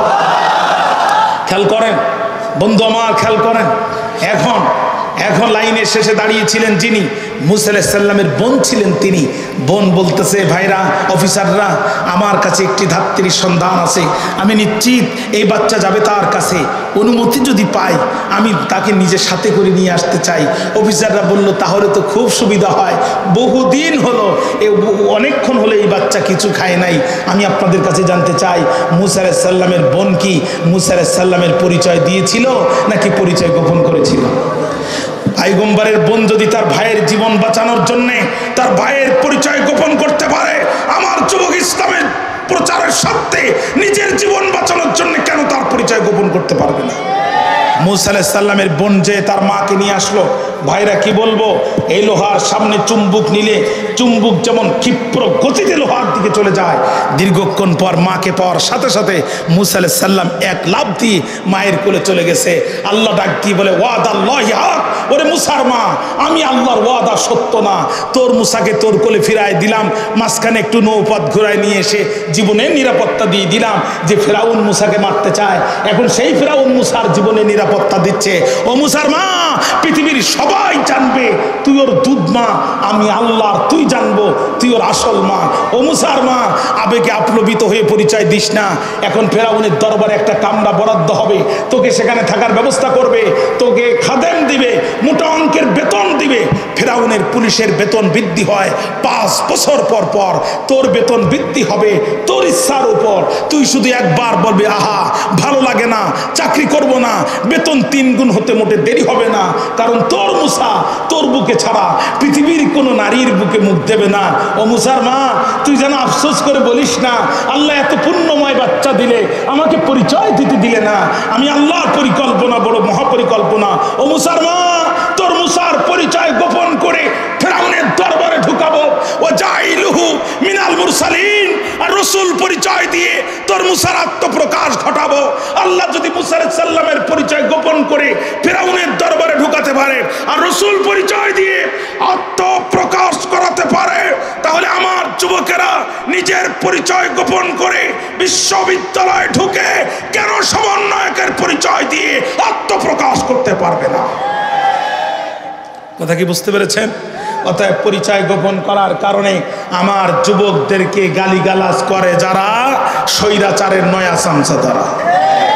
খেয়াল করেন বন্ধু আমার, খেয়াল করেন। এখন লাইনের শেষে দাঁড়িয়েছিলেন যিনি, মুসা আলাইহিস সালামের বোন ছিলেন তিনি। বোন বলতেছে ভাইরা, অফিসাররা, আমার কাছে একটি ধাত্রীর সন্ধান আছে, আমি নিশ্চিত এই বাচ্চা যাবে তার কাছে। অনুমতি যদি পাই আমি তাকে নিজের সাথে করে নিয়ে আসতে চাই। অফিসাররা বলল তাহলে তো খুব সুবিধা হয়, বহুদিন হলো, অনেকক্ষণ হলো এই বাচ্চা কিছু খায় নাই। আমি আপনাদের কাছে জানতে চাই মুসা আলাইহিস সালামের বোন কি মুসা আলাইহিস সালামের পরিচয় দিয়েছিল নাকি পরিচয় গোপন করেছিল? পয়গম্বরের বোন যদি তার ভাইয়ের জীবন বাঁচানোর জন্যে তার ভাইয়ের পরিচয় গোপন করতে পারে, আমার যুবক ইসলামের প্রচারের স্বার্থে নিজের জীবন বাঁচানোর জন্য কেন তার পরিচয় গোপন করতে পারবে না? মুসা আলাইহিস সালামের বোন যে তার মাকে নিয়ে আসলো। ভাইরা কি বলবো, এই লোহার সামনে চুম্বুক নিলে চুম্বুক যেমন ক্ষিপ্র গতিতে লোহার দিকে চলে যায়, দীর্ঘক্ষণ পর মাকে পাওয়ার সাথে সাথে মুসা আলাইহিস সালাম এক লাফ দিয়ে মায়ের কোলে চলে গেছে। আল্লাহ ডাক দিয়ে বলে ওয়াদাল্লাহি হক, ওরে মুসার মা, আমি আল্লাহর ওয়াদা সত্য না, তোর মুসাকে তোর কোলে ফিরায় দিলাম, মাঝখানে একটু নৌপথ ঘুরায় নিয়ে এসে জীবনের নিরাপত্তা দিয়ে দিলাম। যে ফেরাউন মুসাকে মারতে চায়, এখন সেই ফেরাউন মুসার জীবনে নিরাপত্তা দিচ্ছে। ও মুসার মা, পৃথিবীর সবাই জানবে তুই ওর দুধ মা, আমি আল্লাহর, তুই জানবো তুই ওর আসল মা। ও মুসার মা, আবেগে আপ্লবিত হয়ে পরিচয় দিস না। এখন ফেরাউনের দরবারে একটা কামরা বরাদ্দ হবে, তোকে সেখানে থাকার ব্যবস্থা করবে, তোকে খাদেম দিবে, মোটা অঙ্কের বেতন দিবে। ফেরাউনের পুলিশের বেতন বৃদ্ধি হয় 5 বছর পর পর, তোর বেতন বৃদ্ধি হবে তোর ইচ্ছার উপর। তুই শুধু একবার বলবি আহা ভালো লাগে না, চাকরি করব না, বেতন 3 গুণ হতে মোটে দেরি হবে না, কারণ তোর মুসা তোর বুকে ছাড়া পৃথিবীর কোনো নারীর বুকে মুখ দেবে না। ও মুসার মা, তুই যেন আফসোস করে বলিস না আল্লাহ এত পুণ্যময় বাচ্চা দিলে আমাকে পরিচয় দিতে দিলে না, আমি আল্লাহর পরিকল্পনা বড় মহাপরিকল্পনা। ও মুসার মা, তোর মুসার পরিচয় গোপন করে ফেরাউনের দরবারে ঢুকাবো। ও জাইলুহু মিনাল মুরসালিন, আর রাসূল পরিচয় দিয়ে তোর মুসার আত্মপ্রকাশ ঘটাবো। আল্লাহ যদি মুসা আলাইহিস সালামের পরিচয় গোপন করে ফেরাউনের দরবারে ঢুকা বলাতে পারে আর রসুল পরিচয় দিয়ে আত্মপ্রকাশ করাতে পারে, তাহলে আমার যুবকেরা নিজের পরিচয় গোপন করে বিশ্ববিদ্যালয়ে ঢুকে কেন সমন্বয়কের পরিচয় দিয়ে আত্মপ্রকাশ করতে পারবে না? কথা কি বুঝতে পেরেছেন? অতএব পরিচয় গোপন করার কারণে আমার যুবকদেরকে গালিগালাজ করে যারা স্বৈরাচারের নয়া চামচা তারা।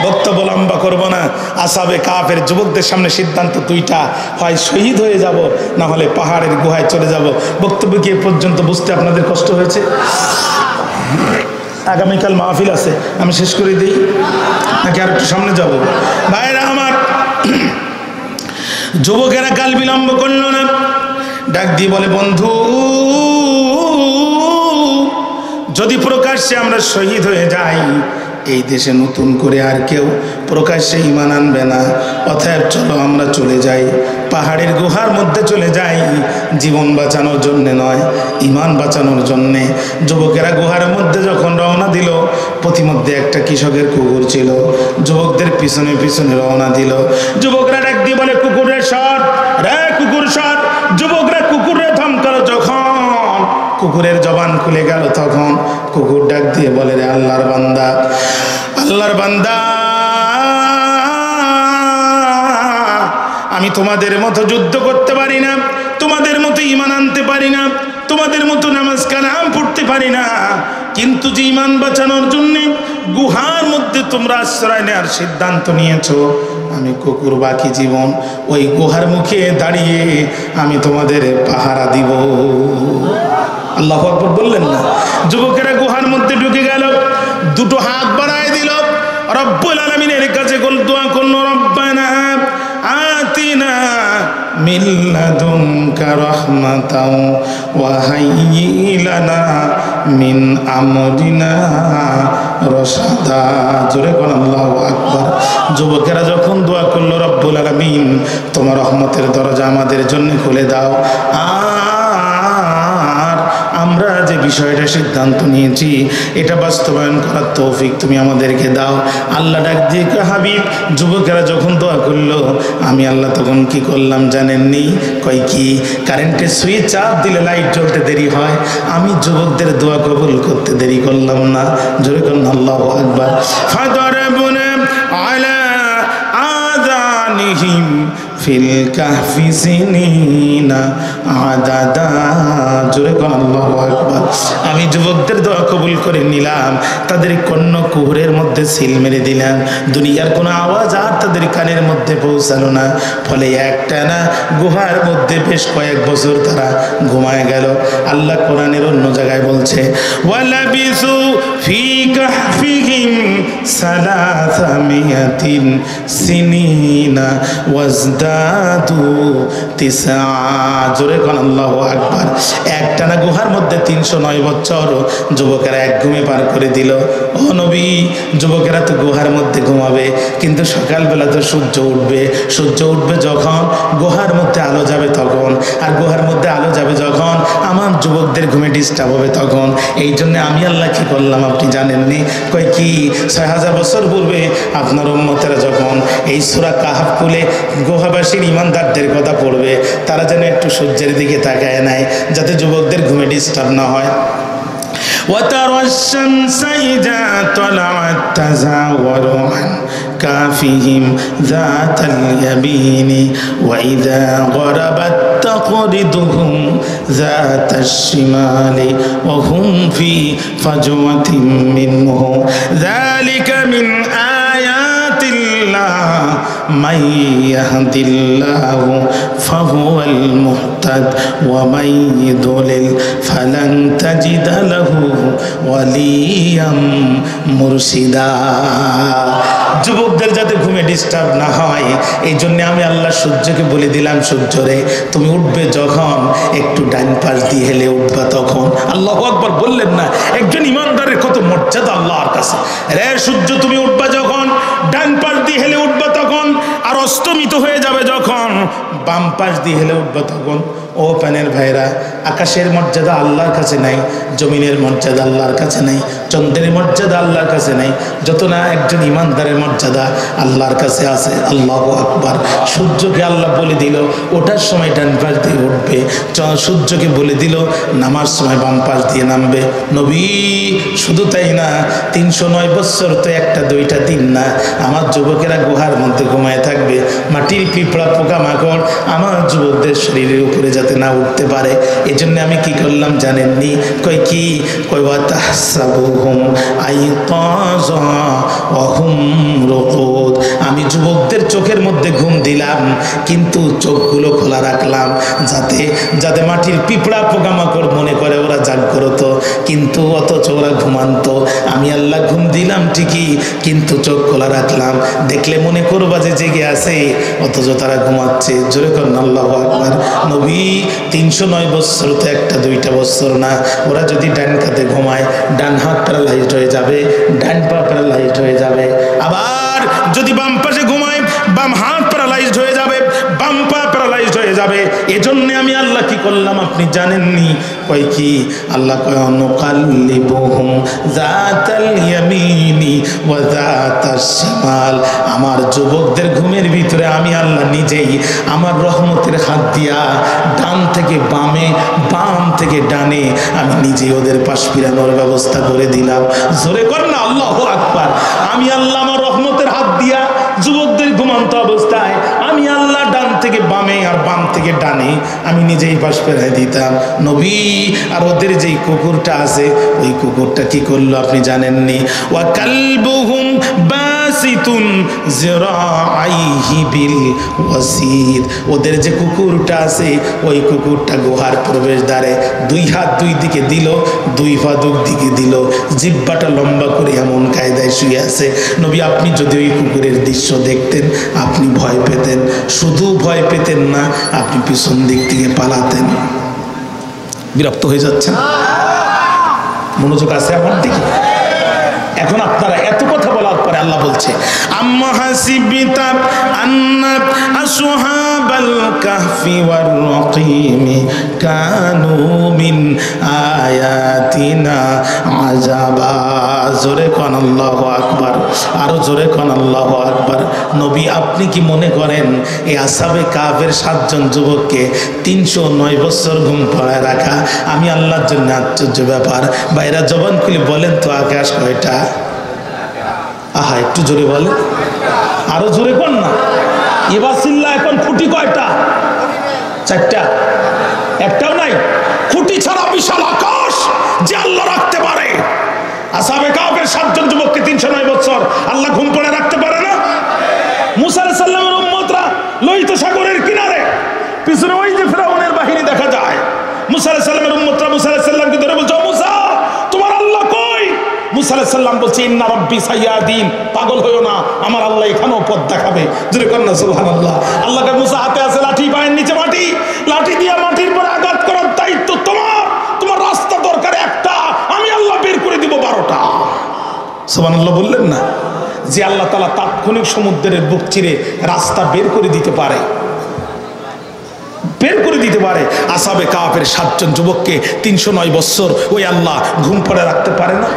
বক্তব্য লম্বা করবো না। আসাবে কাফের যুবকদের সামনে সিদ্ধান্ত দুইটা, হয় শহীদ হয়ে যাব, না হলে পাহাড়ের গুহায় চলে যাব। বক্তব্য কি পর্যন্ত বুঝতে আপনাদের কষ্ট হয়েছে? আগামীকাল মাহফিল আছে, আমি শেষ করে দিই নাকি আর একটু সামনে যাব? ভাইরা আমার, যুবকেরা কাল বিলম্ব করল না, ডাক দিয়ে বলে, বন্ধু যদি প্রকাশ্যে আমরা শহীদ হয়ে যাই, এই দেশে নতুন করে আর কেউ প্রকাশ্যে ঈমান আনবে না। অতএব চলো আমরা চলে যাই, পাহাড়ের গুহার মধ্যে চলে যাই, জীবন বাঁচানোর জন্যে নয়, ঈমান বাঁচানোর জন্যে। যুবকেরা গুহার মধ্যে যখন রওনা দিল, প্রতিমধ্যে একটা কৃষকের কুকুর ছিল, যুবকদের পিছনে পিছনে রওনা দিল। যুবকরা ডাক দিয়ে বলে, কুকুরের সর রে, কুকুর সর। যুবকরা কুকুরের ধমকালো, যখন কুকুরের জবান খুলে গেল তখন কুকুর ডাক দিয়ে বলে, রে আল্লাহর বান্দা, আল্লাহর বান্দা, আমি তোমাদের মতো যুদ্ধ করতে পারি না, তোমাদের মতো ঈমান আনতে পারি না, তোমাদের মতো নামাজ কালাম পড়তে পারি না, কিন্তু যে ঈমান বাঁচানোর জন্য গুহার মধ্যে তোমরা আশ্রয় নেওয়ার সিদ্ধান্ত নিয়েছো, আমি কুকুর বাকি জীবন ওই গুহার মুখে দাঁড়িয়ে আমি তোমাদের পাহারা দিব। আল্লাহু আকবার বললেন না? যুবকেরা গুহার মধ্যে ঢুকে গেল, দুটো হাত বাড়ায় দিল, রব্বুল আলামিনের কাছে দোয়া করলো, রব্বানা আতিনা মিন লাদুনকা রাহমাতাও ওয়া হাইয়্যি লানা মিন আমরিনা রশাদা। জোরে কোন আল্লাহু আকবার। যুবকেরা যখন দোয়া করলো, রব্বুল আলামিন তোমার রহমতের দরজা আমাদের জন্য খুলে দাও, আমরা যে বিষয়টা সিদ্ধান্ত নিয়েছি এটা বাস্তবায়ন করার তৌফিক তুমি আমাদেরকে দাও। আল্লাহ ডাক দিয়ে হাবিব, যুবকেরা যখন দোয়া করলো, আমি আল্লাহ তখন কি করলাম জানেননি? কই কি, কারেন্টের সুইচ চাপ দিলে লাইট জ্বলতে দেরি হয়, আমি যুবকদের দোয়া কবুল করতে দেরি করলাম না। জোরে করুন আল্লাহু আকবার। ফাদরাবনা আলা আযানিহিম ফিল কাহফি সিনিনা আদাদা। জোরে কোন আল্লাহু আকবার। আমি যুবকদের দোয়া কবুল করে নিলাম, তাদের কর্ণ কুহুরের মধ্যে সিল মেরে দিলাম, দুনিয়ার কোনো আওয়াজ আর তাদের কানের মধ্যে পৌঁছালো না। ফলে একটানা গুহার মধ্যে বেশ কয়েক বছর তারা ঘুমায় গেল। আল্লাহ কোরআনের অন্য জায়গায় বলছে, ওয়ালাবিসু ফি কাহফিহিম সালাসামিয়াতিন সিনিনা ওয়াজদাদু তিসআ। জোরে কোন আল্লাহু আকবার। একটানা গুহার মধ্যে 309 বছর যুবকেরা এক ঘুমে পার করে দিল। ও নবী, যুবকেরা তো গুহার মধ্যে ঘুমাবে, কিন্তু সকালবেলা তো সূর্য উঠবে। সূর্য উঠবে যখন গুহার মধ্যে আলো যাবে তখন, আর গুহার মধ্যে আলো যাবে যখন আমার যুবকদের ঘুমে ডিস্টার্ব হবে তখন। এই জন্য আমি আল্লাহ কি করলাম আপনি জানেননি? কই কি, 6000 বছর পূর্বে আপনার উম্মতেরা যখন এই সূরা কাহফ খুলে গুহাবাসীর ইমানদারদের কথা পড়বে, তারা যেন একটু সূর্যের দিকে তাকায় নেয়, যাতে যুবকদের ঘুমে ডিস্টার্ব না হয়। وترى الشمس إذا طلعت تزاور عن كهفهم ذات اليمين وإذا غربت تقرضهم ذات الشمال وهم في فجوة منه ذلك من آيات الله من يهد الله فهو المهتد ومن يضلل فلن تجد له وليا مرشدا। যুবকদের যাতে ঘুমে ডিস্টার্ব না হয় এই জন্য আমি আল্লাহ সূর্যকে বলে দিলাম, সূর্য রে তুমি উঠবে যখন একটু ডান পাশ দিয়ে হেলে উঠবা তখন। আল্লাহু আকবার বললেন না? একজন ইমানদারের কত মর্যাদা আল্লাহর কাছে। রে সূর্য তুমি উঠবা যখন ডান পাশ দিয়ে হেলে উঠবা তখন, আর অস্তমিত হয়ে যাবে যখন বাম পাশ দিয়ে হেলে উঠবা তখন। ও প্যানের ভাইরা, আকাশের মর্যাদা আল্লাহর কাছে নাই, জমিনের মর্যাদা আল্লাহর কাছে নাই, চন্দ্রের মর্যাদা আল্লাহর কাছে নেই, যত না একজন ইমানদারের মর্যাদা আল্লাহর কাছে আছে। আল্লাহু আকবার। সূর্যকে আল্লাহ বলে দিল ওঠার সময় ডান পাশ দিয়ে উঠবে, সূর্যকে বলে দিল নামার সময় বাম পাশ দিয়ে নামবে। নবী শুধু তাই না, 309 বছর তো একটা দুইটা দিন না, আমার যুবকেরা গুহার মধ্যে ঘুমায় থাকবে, মাটির পিঁপড়া পোকামাকড় আমার যুবকদের শরীরের উপরে যাতে না উঠতে পারে, এজন্য আমি কি করলাম জানেননি? কই কি? কই ওয়াতাহসাবুহুম আইতাযা ওয়া হুম রুকুদ। আমি যুবকদের চোখের মধ্যে ঘুম দিলাম, কিন্তু চোখগুলো খোলা রাখলাম যাতে যাতে মাটির পিঁপড়া পোকামাকড় মনে করে ওরা জাগ্রত, কিন্তু অথচ ওরা ঘুমান্ত। আমি আল্লাহ ঘুম দিলাম ঠিকই, কিন্তু চোখ খোলা রাখলাম, দেখলে মনে করবা যে জেগে আছে, অথচ তারা ঘুমাচ্ছে। জোরে করেন আল্লাহু আকবার। নবী 309 বছর তো একটা দুইটা বছর না, ওরা যদি ডান কাতে ঘুমায় ডান হাত প্যারালাইজড হয়ে যাবে, ডান পা প্যারালাইজড হয়ে যাবে। আবার যদি বাম পাশে ঘুমায় বাম হাত প্যারালাইজড হয়ে যাবে, বাম পা প্যারালাইজড হয়ে যাবে। এজন্য আমি আল্লাহ কি করলাম আপনি জানেননি? কয় কি? আল্লাহ কয় অনুকাল্লিবুহুম যাতাল ইয়ামিনি ওয়া যাতাশ শিমাল। আমার যুবকদের ঘুমের ভিতরে আমি আল্লাহ নিজেই আমার রহমতের হাত দিয়া ডান থেকে বামে বাম থেকে ডানে আমি নিজেই ওদের পাশ ফিরানোর ব্যবস্থা করে দিলাম। জোরে কর না আল্লাহু আকবার। আমি আল্লাহ আমার রহমতের হাত দিয়া যুবকদের ঘুমান্ত অবস্থায় আমি আল্লাহ ডান থেকে বামে আর বাম থেকে ডানে আমি নিজেই পাশ ফেরাই দিতাম। নবী আর ওদের যেই কুকুরটা আছে ওই কুকুরটা কি করলো আপনি জানেননি? ওয়া কালবুহুম বাসিতুন যিরাআইহি বিল ওয়াসিদ। ওদের যে কুকুরটা আছে ওই কুকুরটা গুহার প্রবেশদ্বারে দুই হাত দুই দিকে দিল, দুই পা দুই দিকে দিল, জিহ্বাটা লম্বা করে এমন কায়দায় শুয়ে আছে। নবী আপনি যদি ওই কুকুরের দৃশ্য দেখতেন আপনি ভয় পেতেন, শুধু ভয় পেতেন না, আপনি পিছন দিক থেকে পালাতেন। বিরক্ত হয়ে যাচ্ছেন? মনোযোগ আছে আমার দিকে? এখন আপনারা এত কথা বলার পরে আল্লাহ বলছে আম্মা হাসিবিতা আন্না আসহাবাল কাহফি ওয়ার রাকিম কানু মিন আয়াতিনা আজাবা। জোরে কোন আল্লাহু আকবার, আরো জোরে কোন আল্লাহু আকবার। নবী আপনি কি মনে করেন এই আসহাবে কাহফের 7 জন যুবককে 309 বছর ঘুম পড়ায় রাখা আমি আল্লাহর জন্য আশ্চর্য ব্যাপার? বাইরা জবান খুলে বলেন তো আকাশ কয়টা? আহা একটু জোরে বলেন, আরো জোরে কোন না। এবার চিল্লা এখন খুঁটি কয়টা? 4টা, একটাও নাই। খুঁটি ছাড়া বিশাল আকাশ যে আল্লাহ রাখতে পারে। আসহাবে কাহফের 7 জন যুবককে 309 বছর আল্লাহ ঘুম পড়ে রাখতে পারে না? মুসা আলাইহিস সালামের উম্মতরা লোহিত সাগরের কিনারে, পিছনে ওই যে ফিরআউনের বাহিনী দেখা যায়। মুসা আলাইহিস সালামের উম্মতরা মুসা আলাইহিস সালামকে ধরে বলছে, ও মুসা তোমার আল্লাহ কই? মুসা আলাইহিস সালাম বলছে ইন্না রাব্বি সাইয়াদিন। পাগল হইও না, আমার আল্লাহ এখানেও পথ দেখাবে। জোরে কর না সুবহানাল্লাহ। আল্লাহকে মুসা হাতে আছে লাঠি, পায়ের নিচে মাটি, লাঠি দিয়ে মাটির পর আঘাত করার দায়িত্ব তোমার। তোমার রাস্তা দরকার একটা, আমি আল্লাহ বের করে দিব 12টা। সুবহানাল্লাহ বললেন না? যে আল্লাহ তাআলা তাৎক্ষণিক সমুদ্রের বুক চিরে রাস্তা বের করে দিতে পারে, বের করে দিতে পারে। আসহাবে কাহফের 7 জন যুবককে 309 বছর ওই আল্লাহ ঘুম পড়ে রাখতে পারে না?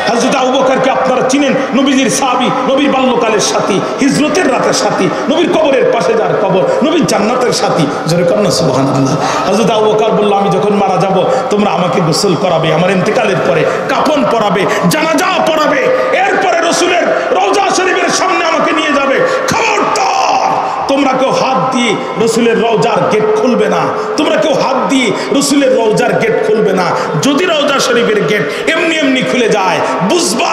হযরত আবু বকরকে আপনারা চিনেন, নবীজির সাহাবী, নবীর বাল্যকালের সাথী, হিজরতের রাতের সাথী, নবীর কবরের পাশে যার কবর, নবীর জান্নাতের সাথী। জোরে কর না সুবহানাল্লাহ। হযরত আবু বকর বলল আমি যখন মারা যাব তোমরা আমাকে গোসল করাবে, আমার ইন্তেকালের পরে কাফন পরাবে, জানাজা পড়াবে, এরপরে রাসূলের রওজা শরীফের সামনে আমাকে নিয়ে যাবে। খবরদার তোমরা কেউ হাত দিয়ে রাসূলের রওজার গেট খুলবে না, তোমরা কেউ হাত দিয়ে রাসূলের রওজার গেট খুলবে না। যদি রওজা শরীফের গেট এমনি এমনি খুলে যায় বুঝবা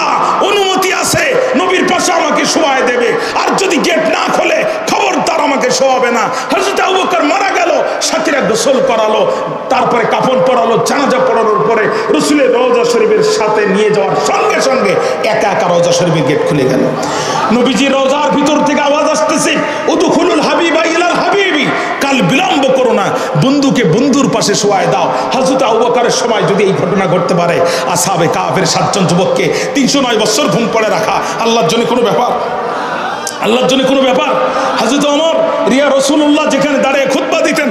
অনুমতি আছে, নবীর পাশে আমাকে শোয়ায় দেবে। আর যদি গেট না খোলে খবরদার আমাকে শোয়াবে না। হযরত আবু বকর মারা গেল, সাথীরা গোসল করালো, তারপরে কাফন পরালো, জানাজা পড়ানোর পরে রাসূলের রওজা শরীফের সাথে নিয়ে যাওয়ার সঙ্গে সঙ্গে একা একা রওজা শরীফের গেট খুলে গেল। নবীজি রওজার ভিতর থেকে আওয়াজ আসতেছে উদখুলুল হাবিবা ইলাল হাবিবি, কাল বিলম্ব করো না, বন্ধুকে বন্ধুর পাশে শোয়ায় দাও। হযরত আবু বকরের সময় যদি এই ঘটনা ঘটতে পারে, আসহাবে কাহফের 7 জন যুবককে 309 বছর ঘুম পড়ে রাখা আল্লাহর জন্য কোনো ব্যাপার? আল্লাহর জন্য কোনো ব্যাপার? হযরত ওমর রিয়া রাসূলুল্লাহ যেখানে দাঁড়িয়ে খুতবা দিতেন,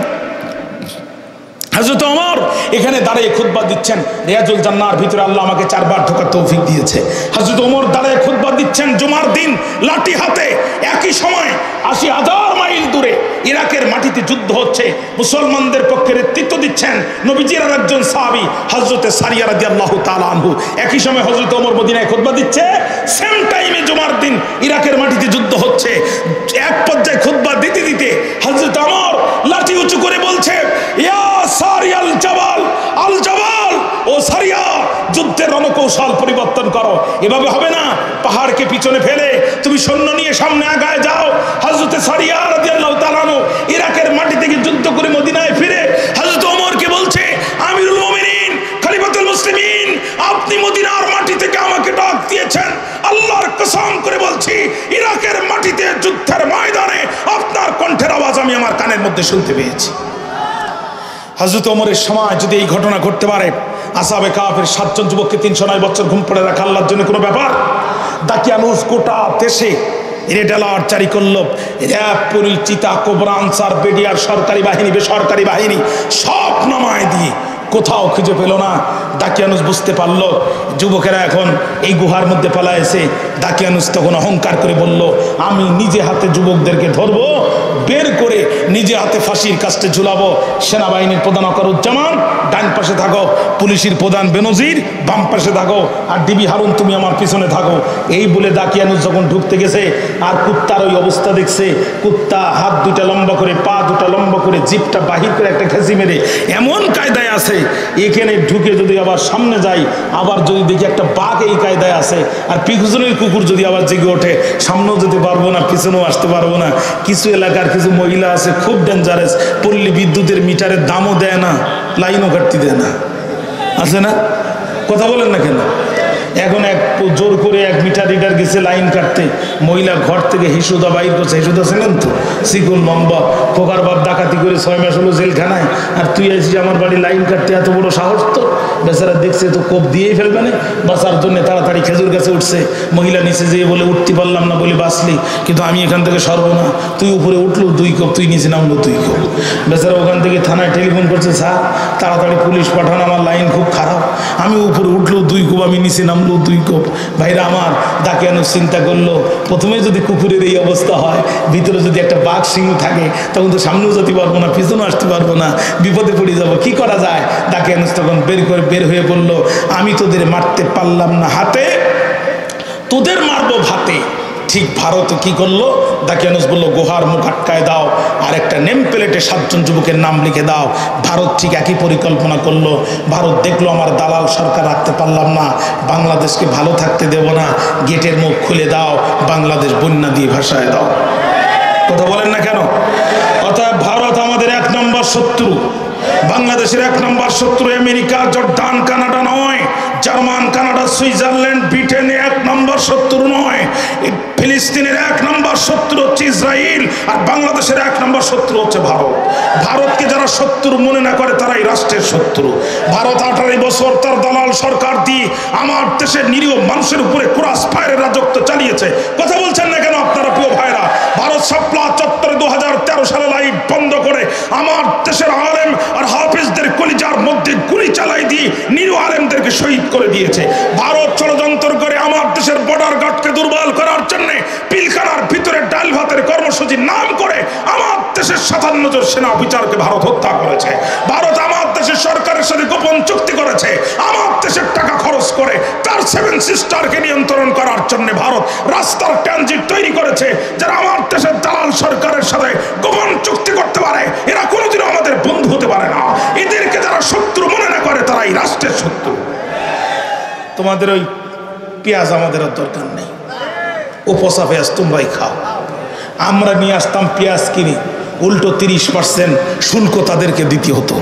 হযরত ওমর এখানে দাঁড়িয়ে খুতবা দিচ্ছেন। রিয়াজুল জান্নাহর ভিতরে আল্লাহ আমাকে 4 বার ঢোকার তৌফিক দিয়েছে। হযরত ওমর দাঁড়িয়ে খুতবা দিচ্ছেন জুমার দিন লাঠি হাতে। একই সময় 80,000 মাইল দূরে ইরাকের মাটিতে যুদ্ধ হচ্ছে, মুসলমানদের পক্ষে নেতৃত্ব দিচ্ছেন নবীজির একজন সাহাবী হযরতে সারিয়া রাদিয়াল্লাহু তাআলা আনহু। একই সময় হযরত ওমর মদিনায় খুতবা দিচ্ছে, সেম টাইমে জুমার দিন ইরাকের মাটিতে যুদ্ধ হচ্ছে। এক পর্যায়ে খুতবা দিতে দিতে হযরত ওমর লাঠি উঁচু করে বলছে, ইয়া সারিয়াল জাবাল, আল জাবাল, ও সারিয়া, যুদ্ধের রণকৌশল পরিবর্তন করো, এভাবে হবে না। পাহাড়কে পিছনে ফেলে তুমি সৈন্য নিয়ে সামনে আগায় যাও। হযরতে সারিয়া রাদিয়াল্লাহু তাআলা আনহু ইরাকের মাটি থেকে যুদ্ধ করে মদিনায় ফিরে হযরত ওমরকে বলছে, আমিরুল মুমিনিন, খলিফাতুল মুসলিমিন, আপনি মদিনার মাটি থেকে আমাকে ডাক দিয়েছেন, আল্লাহর কসম করে বলছি ইরাকের মাটিতে যুদ্ধের ময়দানে আপনার কণ্ঠের আওয়াজ আমি আমার কানের মধ্যে শুনতে পেয়েছি। হযরত ওমরের সময় যদি এই ঘটনা ঘটতে পারে, আসহাবে কাফের 7 জন যুবককে 309 বছর ঘুম পড়ে রাখা আল্লাহর জন্য কোনো ব্যাপার? দাকিয়ানুস গোটা দেশে রেড অ্যালার্ট জারি করল। র্যাব, পুলিশ, চিতা, কোবরা, আনসার, বিডিআর, সরকারি বাহিনী, বেসরকারি বাহিনী সব নামায় দিয়ে কোথাও খুঁজে পেল না। দাকিয়ানুস বুঝতে পারল যুবকেরা এখন এই গুহার মধ্যে পালায়েছে। দাকিয়ানুস তখন অহংকার করে বলল, আমি নিজে হাতে যুবকদেরকে ধরবো, বের করে নিজে হাতে ফাঁসির কাস্টে ঝুলাবো। সেনাবাহিনীর প্রধান ওয়াকারুজ্জামান ডান পাশে থাকো, পুলিশের প্রধান বেনজির বাম পাশে থাকো, আর ডিবি হারুন তুমি আমার পিছনে থাকো। এই বলে দাকিয়ানুস যখন ঢুকতে গেছে আর কুত্তার ওই অবস্থা দেখছে, কুত্তা হাত দুটা লম্বা করে, পা দুটা লম্বা করে, জিভটা বাহির করে একটা খেসি মেরে এমন কায়দায় আছে, এখানে ঢুকে যদি আবার সামনে যাই, আবার যদি দেখি একটা বাঘ এই কায়দায় আছে, আর পিছনের কুকুর যদি আবার জেগে ওঠে, সামনেও যেতে পারবো না, পিছনেও আসতে পারবো না। কিছু এলাকার কিছু মহিলা আছে খুব ডেঞ্জারাস, পল্লী বিদ্যুতের মিটারের দামও দেয় না, লাইনও কাটতে দেয় না, আছে না? কথা বলেন না কেন? এখন এক জোর করে 1 মিটার রিডার গেছে লাইন কাটতে, মহিলা ঘর থেকে হিসুদা বাইর করছে। হিসুদা ছিলেন তো সিকুল লম্বা, খোকার বাপ ডাকাতি করে 6 মাস হলো জেলখানায়, আর তুই আসিস আমার বাড়ি লাইন কাটতে, এত বড় সাহস তো? বেচারা দেখছে তো কোপ দিয়েই ফেলবে না, বাঁচার জন্য তাড়াতাড়ি খেজুর গাছে উঠছে। মহিলা নিচে যেয়ে বলে, উঠতে পারলাম না বলে বাঁচলি, কিন্তু আমি এখান থেকে সরবো না। তুই উপরে উঠলো 2 কোপ, তুই নিচে নামলো 2 কোপ। বেচারা ওখান থেকে থানায় টেলিফোন করছে, স্যার তাড়াতাড়ি পুলিশ পাঠান, আমার লাইন খুব খারাপ। আমি উপরে উঠলো 2 কোপ, আমি নিচে নামলো 2 কোপ। ভাইরা আমার, দাকিয়ানুস চিন্তা করলো, প্রথমে যদি কুকুরের এই অবস্থা হয়, ভিতরে যদি একটা বাঘ সিংহ থাকে, তখন তো সামনেও যেতে পারবো না, পিছনেও আসতে পারবো না, বিপদে পড়ে যাবো, কি করা যায়? দাকিয়ানুস তখন বের হয়ে বলল, আমি তোদের মারতে পারলাম না হাতে, তোদের মারবো ভাতে। ঠিক ভারত কি করলো? দাকিয়ানুস বলল, গুহার মুখ আটকায় দাও, আর একটা নেম প্লেটে 7 জন যুবকের নাম লিখে দাও। ভারত ঠিক একই পরিকল্পনা করলো। ভারত দেখলো আমার দালাল সরকার রাখতে পারলাম না, বাংলাদেশকে ভালো থাকতে দেব না, গেটের মুখ খুলে দাও, বাংলাদেশ বন্যা দিয়ে ভাসায় দাও। কথা বলেন না কেন? অতএব ভারত আমাদের 1 নম্বর শত্রু। বাংলাদেশের 1 নম্বর শত্রু আমেরিকা, জর্দান, কানাডা নয়, জার্মান, কানাডা, সুইজারল্যান্ড, ব্রিটেন 1 নম্বর শত্রু নয়। ফিলিস্তিনের 1 নম্বর শত্রু হচ্ছে ইসরায়েল, আর বাংলাদেশের 1 নম্বর শত্রু হচ্ছে ভারত। ভারতকে যারা শত্রু মনে না করে তারাই রাষ্ট্রের শত্রু। ভারত 18 বছর তার দালাল সরকার দিয়ে আমার দেশের নিরীহ মানুষের উপরে ক্রস ফায়ারের রাজত্ব চালিয়েছে। কথা বলছেন না কেন আপনারা প্রিয় ভাইরা? ভারত শাপলা চত্বরে 2013 সালে লাইট বন্ধ করে আমার দেশের আলেম আর হাফেজদের কলিজার মধ্যে গুলি চালাই দিয়ে নিরীহ আলেমদেরকে শহীদ করে দিয়েছে। ভারত ষড়যন্ত্র করে আমার দেশের বর্ডার গার্ডকে দুর্বল করার জন্য পিলখানার ভিতরে ডাল ভাতের কর্মসূচির নাম করে আমার দেশের 57 জন সেনা অফিসারকে ভারত হত্যা করেছে। ভারত আমার দেশের সরকারের সাথে গোপন চুক্তি করেছে। আমার দেশের টাকা খরচ করে তার 7 সিস্টারকে নিয়ন্ত্রণ করার জন্য ভারত রাস্তার ট্রানজিট তৈরি করেছে, যারা আমার দেশের দালাল সরকারের সাথে গোপন চুক্তি করতে পারে, এরা কোনোদিনও আমাদের বন্ধু হতে পারে না। এদেরকে যারা শত্রু মনে না করে তারাই রাষ্ট্রের শত্রু। তোমাদের ওই পেঁয়াজ আমাদের দরকার নেই, ও পচা পেঁয়াজ তোমরাই খাও। আমরা নিয়ে আসতাম পেঁয়াজ কিনি, উল্টো 30% শুল্ক তাদেরকে দিতে হতো।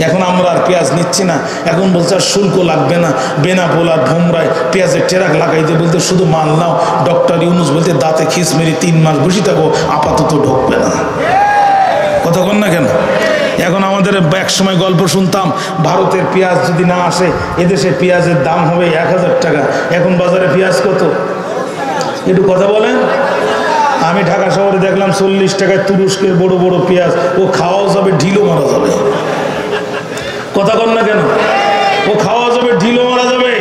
এখন আমরা আর পেঁয়াজ নিচ্ছি না, এখন বলছে আর শুল্ক লাগবে না। বেনাপোল আর ভোমরায় পেঁয়াজের ট্রাক লাগাইতে বলতে শুধু মাল নাও। ডক্টর ইউনুস বলতে দাঁতে খিস মেরে 3 মাস বসে থাকো, আপাতত ঢুকবে না। কথা বল না কেন? এখন আমাদের এক সময় গল্প শুনতাম, ভারতের পেঁয়াজ যদি না আসে এদেশে পেঁয়াজের দাম হবে 1000 টাকা। এখন বাজারে পেঁয়াজ কত? একটু কথা বলেন। আমি ঢাকা শহরে দেখলাম 40 টাকায় তুরস্কের বড় বড় পেঁয়াজ, ও খাওয়াও যাবে, ঢিলও মারা যাবে। কথা কন না কেন? ও খাওয়া যাবে, ঢিলও মারা যাবে।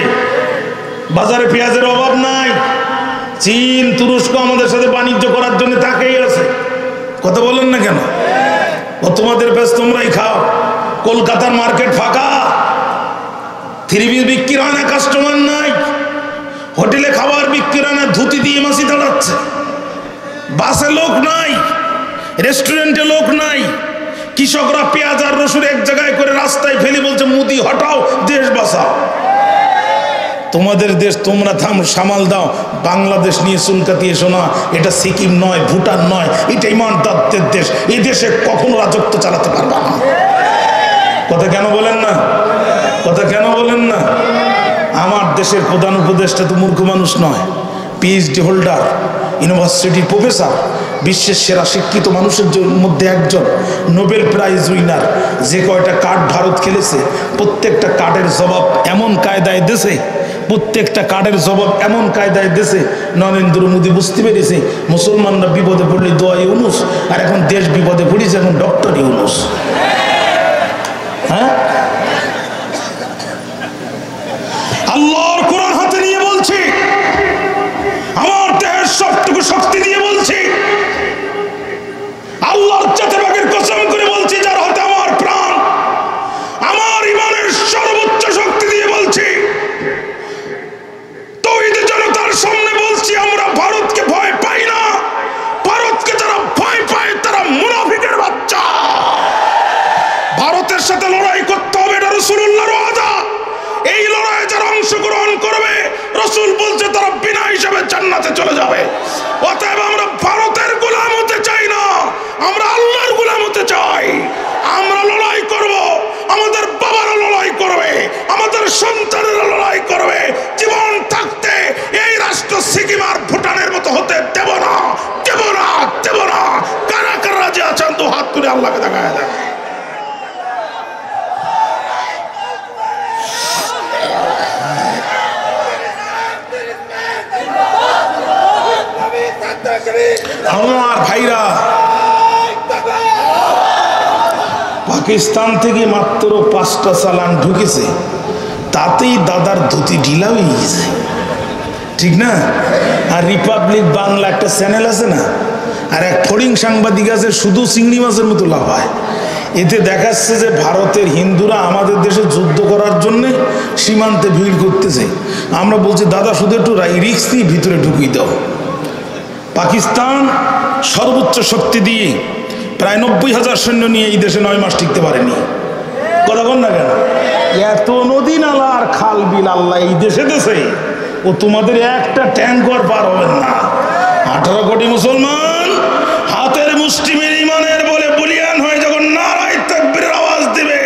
বাজারে পেঁয়াজের অভাব নাই। চীন তুরস্ক আমাদের সাথে বাণিজ্য করার জন্য তাকেই আছে। কথা বলেন না কেন? ও তোমাদের বেশ, তোমরাই খাও। কলকাতার মার্কেট ফাঁকা, থ্রি পিস বিক্রি হয় না, কাস্টমার নাই। হোটেলে খাবার বিক্রি হয় না, ধুতি দিয়ে মাসি দাঁড়াচ্ছে। বাসে লোক নাই, রেস্টুরেন্টে লোক নাই। কৃষকরা পেঁয়াজ আর রসুন এক জায়গায় করে রাস্তায় ফেলে বলছে মুদি হটাও, দেশ বাঁচাও। তোমাদের দেশ তোমরা সামাল দাও। বাংলাদেশ নিয়ে চুলকাতি এসো না। এটা সিকিম নয়, ভুটান নয়, এটা ইমানদারদের দেশ। এই দেশে কখনো রাজত্ব চালাতে পারবা না। কথা কেন বলেন না? কথা কেন বলেন না? আমার দেশের প্রধান উপদেষ্টা তো মূর্খ মানুষ নয়, পিএইচডি হোল্ডার, ইউনিভার্সিটির প্রফেসর, বিশ্বের সেরা শিক্ষিত মানুষের মধ্যে একজন, নোবেল প্রাইজ উইনার। যে কয়টা কার্ড ভারত খেলেছে প্রত্যেকটা কার্ডের জবাব এমন কায়দায় দেশে, প্রত্যেকটা কার্ডের জবাব এমন কায়দায় দেশে নরেন্দ্র মোদী বুঝতে পেরেছে মুসলমানরা বিপদে পড়লে দোয়া ইউনুস, আর এখন দেশ বিপদে পড়েছে এখন ডক্টর ইউনুস। হ্যাঁ, আল্লাহর কোরআন হাতে নিয়ে বলছি, আমার দেহের সবটুকু শক্তি দিয়ে বলছি, আল্লাহর জাতের কসম করে বলছি, যার হাতে আমার প্রাণ, আমার ইমানের সর্বোচ্চ শক্তি দিয়ে বলছি, তাওহীদের জনতার সামনে বলছি, আমরা ভারতকে ভয় পাই না। ভারতকে যারা ভয় পায় তারা মুনাফিকের বাচ্চা। ভারতের সাথে লড়াই করতে হবে, এটা রাসূলুল্লাহর ওয়াদা। এই লড়াইয়ে যারা অংশগ্রহণ করবে, রাসূল বলছে তারা বিনা হিসাবে জান্নাতে চলে যাবে। অতএব আমরা ভারতের গোলাম হতে চাই না, আমরা আল্লাহর গোলাম হতে চাই। আমরা লড়াই করব, আমাদের বাবারা লড়াই করবে, আমাদের সন্তানেরা লড়াই করবে। জীবন থাকতে এই রাষ্ট্র সিকিম আর ভুটানের মতো হতে দেব না, দেব না, দেব না। কারা কারা রাজি আছেন তো হাত তুলে আল্লাহকে দেখায় দেয়। আমার ভাইরা, পাকিস্তান থেকে মাত্র 5টা চালান ঢুকেছে, তাতেই দাদার ধুতি ঢিলা হয়ে গেছে, ঠিক না? আর রিপাবলিক বাংলা একটা চ্যানেল আছে না, আর এক ফড়িং সাংবাদিক আছে, শুধু চিংড়ি মাছের মতো লাফায়। এতে দেখাচ্ছে যে ভারতের হিন্দুরা আমাদের দেশে যুদ্ধ করার জন্য সীমান্তে ভিড় করতেছে। আমরা বলছি দাদা শুধু একটু রিস্ক নিয়ে ভিতরে ঢুকিয়ে দাও। পাকিস্তান সর্বোচ্চ শক্তি দিয়ে প্রায় 90,000 সৈন্য নিয়ে এই দেশে 9 মাস টিকতে পারেনি। কথা বল না কেন? এত নদী নালা আর খাল বিল আল্লাহ এই দেশে দেশে, ও তোমাদের একটা ট্যাঙ্কর পার হবেন না। 18 কোটি মুসলমান হাতের মুষ্টি মেরে ইমানের বলে বলিয়ান হয়ে যখন নারায়ে তাকবীরের আওয়াজ দেবে,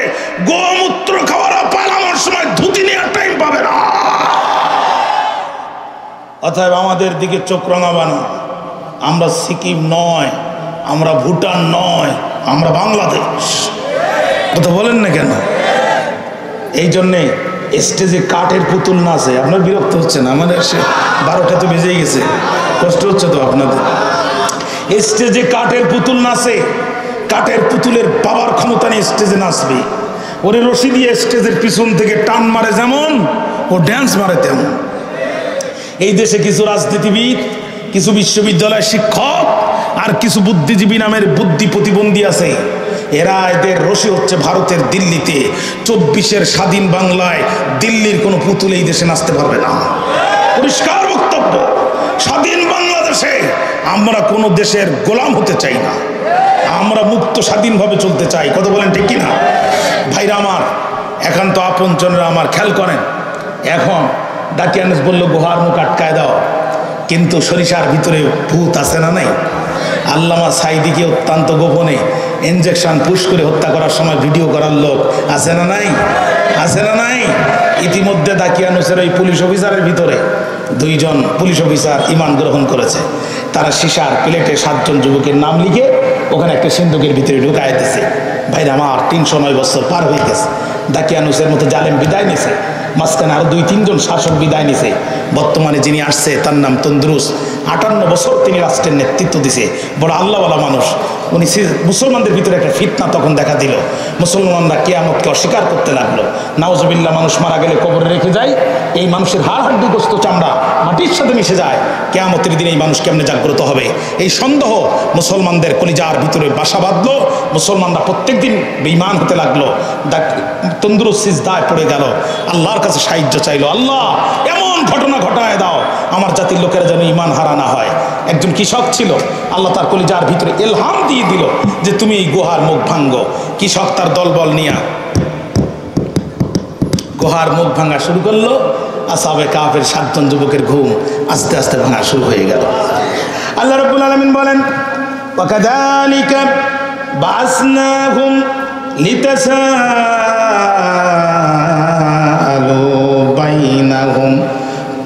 গোমূত্র খাওয়ারা পালানোর সময় ধুতি নেওয়ার টাইম পাবে না। অতএব আমাদের দিকে চোখ রাঙাবা না। আমরা সিকিম নয়, আমরা ভুটান নয়, আমরা বাংলাদেশ। কথা বলেন না কেন? এই জন্যে স্টেজে কাঠের পুতুল নাচে। আপনার বিরক্ত হচ্ছে না? আমাদের 12টা তো বেজেই গেছে, কষ্ট হচ্ছে তো আপনাদের। স্টেজে কাঠের পুতুল নাচে, কাঠের পুতুলের বাবার ক্ষমতা নিয়ে স্টেজে নাচবে। ওরে রশি দিয়ে স্টেজের পিছন থেকে টান মারে যেমন, ও ড্যান্স মারে তেমন। এই দেশে কিছু রাজনীতিবিদ, কিছু বিশ্ববিদ্যালয়ের শিক্ষক আর কিছু বুদ্ধিজীবী নামের বুদ্ধি প্রতিবন্ধী আছে। এরা এদের রশি হচ্ছে ভারতের দিল্লিতে। 24-এর স্বাধীন বাংলায় দিল্লির কোনো পুতুল এই দেশে নাচতে পারবে না। পরিষ্কার বক্তব্য। স্বাধীন বাংলাদেশে আমরা কোনো দেশের গোলাম হতে চাই না, আমরা মুক্ত স্বাধীনভাবে চলতে চাই। কথা বলেন ঠিক কিনা? ভাইরা আমার, এখন তো আপনজনরা আমার খেয়াল করেন, এখন ডাকিয়ানুস বলল গুহার মুখ আটকায় দাও, কিন্তু সরিষার ভিতরে ভূত আছে না নাই? আল্লামা সাইদিকে অত্যন্ত গোপনে ইনজেকশন পুশ করে হত্যা করার সময় ভিডিও করার লোক আছে না নাই? আছে না নাই? ইতিমধ্যে দাকিয়ানুসের ওই পুলিশ অফিসারের ভিতরে 2 জন পুলিশ অফিসার ঈমান গ্রহণ করেছে। তারা সিসার প্লেটে 7 জন যুবকের নাম লিখে ওখানে একটা সিন্ধুকের ভিতরে ঢুকায় দিয়েছে। ভাইরা আমার, 309 বছর পার হয়ে গেছে। দাকিয়ানুসের মতো জালেম বিদায় নিছে, মাঝখানে আরো 2-3 জন শাসক বিদায় নিছে। বর্তমানে যিনি আসছে তার নাম তন্দুরুস। 58 বছর তিনি রাষ্ট্রের নেতৃত্ব দিছে, বড় আল্লাহওয়ালা মানুষ। উনি মুসলমানদের ভিতরে একটা ফিতনা তখন দেখা দিল। মুসলমানরা কিয়ামতকে অস্বীকার করতে লাগলো। নাউজুবিল্লাহ, মানুষ মারা গেলে কবরে রেখে যায়, এই মানুষের হাড় হাড্ডি গোস্ত চামড়া মাটির সাথে মিশে যায়, কিয়ামতের দিন এই মানুষ কেমনে জাগ্রত হবে, এই সন্দেহ মুসলমানদের কলিজার ভিতরে বাসা বাঁধলো। মুসলমানরা প্রত্যেক দিন বেঈমান হতে লাগলো, তন্দুরুস সিজদায় পড়ে গেল, আল্লাহর কাছে সাহায্য চাইলো, আল্লাহ এমন ঘটনা ঘটায় দাও আমার জাতির লোকেরা যেন ঈমান হারা না হয়। একজন কৃষক ছিল, আল্লাহ তার কলিজার ভিতরে ইলহাম দিয়ে দিল যে তুমি এই গুহার মুখ ভাঙ্গো। কৃষক তার দলবল নিয়ে গুহার মুখ ভাঙা শুরু করলো। আসহাবে কাহফের 7 জন যুবকের ঘুম আস্তে আস্তে ভাঙা শুরু হয়ে গেল। আল্লাহ রাব্বুল আলামিন বলেন, ওয়াকাযালিকা বা'আসনাহুম লিতাসাআলু বাইনাহুম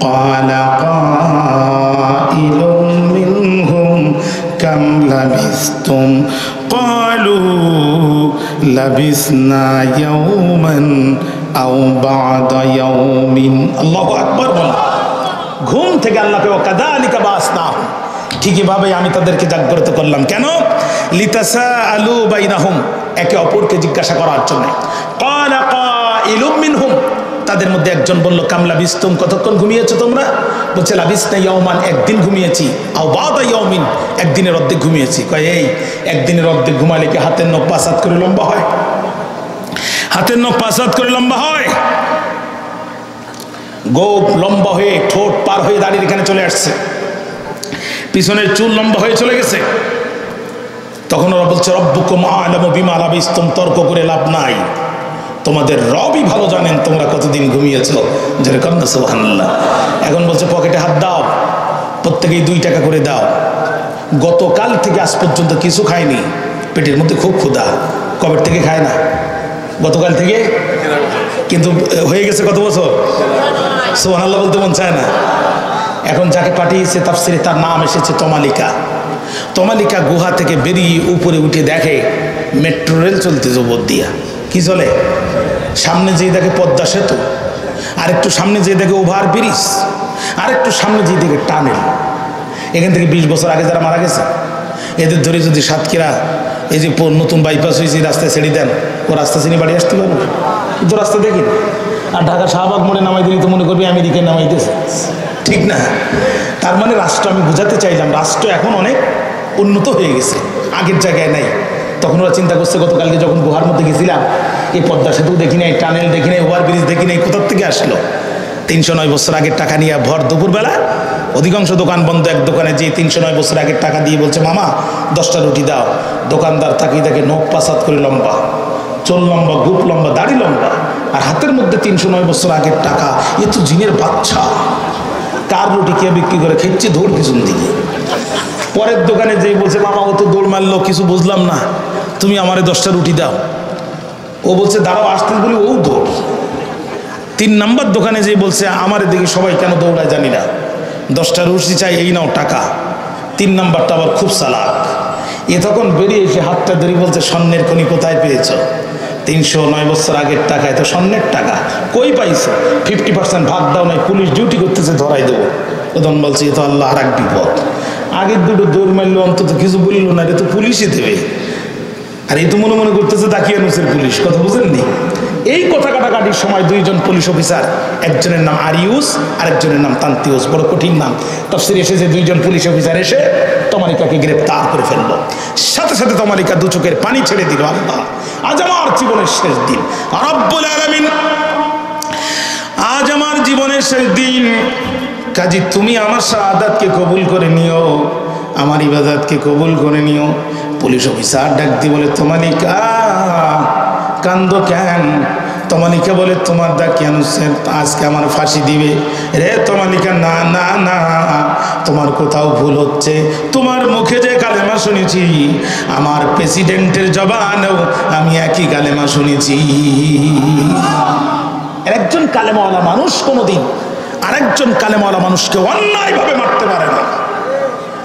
ক্বালা কাইলুম মিনহুম কাম লাবিসতুম ক্বালু লাবিসনা ইয়াওমান আও বা'দা ইয়াওমিন। আল্লাহু আকবার। বল, ঘুম থেকে আল্লাহকে ওয়াকাযালিকা বা'আসনাহুম, ঠিকইভাবে আমি তাদেরকে জাগ্রত করলাম। কেন? লিতাসাআলু বাইনাহুম, একে অপরকে জিজ্ঞাসা করার জন্য। ক্বালা কাইলুম মিনহুম, তাদের মধ্যে একজন বলল, কাম লাবিসতুম, কতক্ষণ ঘুমিয়েছো তোমরা? বলছে লাবিসনা ইয়াওমান, একদিন ঘুমিয়েছি, আও বা'দা ইয়াওমিন, একদিনের অর্ধেক ঘুমিয়েছি। কয় এই একদিনের অর্ধেক ঘুমালে কি হাতের নখ 5 হাত করে লম্বা হয়? হাতের নখ 5 হাত করে লম্বা হয়? গোপ লম্বা হয়ে ঠোঁট পার হয়ে দাড়ির এখানে চলে আসছে, পিছনের চুল লম্বা হয়ে চলে গেছে। তখন ওরা বলছে রব্বুকুম আ'লামু বিমা লাবিসতুম, তর্ক করে লাভ নাই, তোমাদের রবই ভালো জানেন তোমরা কতদিন ঘুমিয়েছো। জোরে কর না সুবহানাল্লাহ। এখন বলছে পকেটে হাত দাও, প্রত্যেকেই 2 টাকা করে দাও। গতকাল থেকে আজ পর্যন্ত কিছু খায়নি, পেটের মধ্যে খুব ক্ষুধা। কবে থেকে খায় না? গতকাল থেকে। কিন্তু হয়ে গেছে কত বছর? সুবহানাল্লাহ বলতে মন চায় না। এখন যাকে পাঠিয়েছে তাফসিরে তার নাম এসেছে তমালিকা। তমালিকা গুহা থেকে বেরিয়ে উপরে উঠে দেখে মেট্রো রেল চলতেছে উপর দিয়া। কি চলে? সামনে যেয়ে দেখে পদ্মা সেতু, আর একটু সামনে যেয়ে দেখে ওভার ব্রিজ, আর একটু সামনে যেয়ে দেখে টানেল। এখান থেকে 20 বছর আগে যারা মারা গেছে এদের ধরে যদি সাতক্ষীরা এই যে নতুন বাইপাস হয়েছে রাস্তায় ছেড়ে দেন, ও রাস্তা চিনি বাড়ি আসতে পারবো? কিন্তু রাস্তা দেখি। আর ঢাকা শাহবাগ মোড়ে নামাই দিলে তো মনে করবি আমেরিকায় নামাইতেছে, ঠিক না? তার মানে রাষ্ট্র, আমি বোঝাতে চাইলাম রাষ্ট্র এখন অনেক উন্নত হয়ে গেছে, আগের জায়গায় নাই। তখন ওরা চিন্তা করছে গতকালকে যখন গুহার মধ্যে গেছিলাম এই পদ্মা সেতু দেখি নাই, টানেল দেখি নাই, ওভার ব্রিজ দেখি নাই, কোথার থেকে আসলো? 309 বছর আগের টাকা নিয়ে ভর দুপুরবেলা অধিকাংশ দোকান বন্ধ। এক দোকানে যে 309 বছর আগের টাকা দিয়ে বলছে মামা 10টা রুটি দাও। দোকানদার তাকিয়ে দেখে নখ 5 হাত করে লম্বা, চোল লম্বা, গুপ লম্বা, দাড়ি লম্বা, আর হাতের মধ্যে 309 বছর আগের টাকা। এ তো জিনের বাচ্চা। কার রুটি কে বিক্রি করে খেচ্ছে দৌড় পিছন দিকে। পরের দোকানে যেই বলছে মামা ও তো দৌড় মারলো, কিছু বুঝলাম না, তুমি আমারে 10টা রুটি দাও। ও বলছে দাঁড়াও আসতে বলি, ও দৌড়। 3 নাম্বার দোকানে যেই বলছে আমারে দেখি সবাই কেন দৌড়ায় জানি না, 10টা রুটি চাই, এই নাও টাকা। 3 নাম্বারটা আবার খুব চালাক। এ তখন বেরিয়ে এসে হাতটা ধরে বলছে স্বর্ণের খনি কোথায় পেয়েছ? 309 বছর আগের টাকা, এত স্বর্ণের টাকা কই পাইছো? 50% ভাগ দাও নাই, পুলিশ ডিউটি করতেছে, ধরাই দেবো। তখন বলছে এ তো আল্লাহ আর এক বিপদ। আগের দুটো দৌড় মারলো, অন্তত কিছু বললো না, এটা তো পুলিশই দেবে। আর এই তো মনে মনে করতেছে দাকিয়ানুসের পুলিশ, কথা বুঝেননি? এই কথা কাটাকাটির সময় 2 জন পুলিশ অফিসার, একজনের নাম আরিউস আর একজনের নাম তান্তিউস, বড় কঠিন নাম। তাফসিরে এসেছে 2 জন পুলিশ অফিসার এসে তমালিকাকে গ্রেপ্তার করে ফেললো। সাথে সাথে তমালিকা 2 চোখের পানি ছেড়ে দিল, আল্লাহ আজ আমার জীবনের শেষ দিন, রব্বুল আলামিন আজ আমার জীবনের শেষ দিন, কাজী তুমি আমার শাহাদাতকে কবুল করে নিও, আমার ইবাদতকে কবুল করে নিও। পুলিশ অফিসার ডাক দিয়ে বলে তমালিকা কান্দো কেন? তমালিকা বলে তোমার দাকিয়ানুসের আজকে আমার ফাঁসি দিবে। রে তমালিকা না না না, তোমার কোথাও ভুল হচ্ছে। তোমার মুখে যে কালেমা শুনেছি, আমার প্রেসিডেন্টের জবানেও আমি একই কালেমা শুনেছি। একজন কালেমাওয়ালা মানুষ কোনোদিন আরেকজন কালেমাওয়ালা মানুষকে অন্যায়ভাবে মারতে পারে না।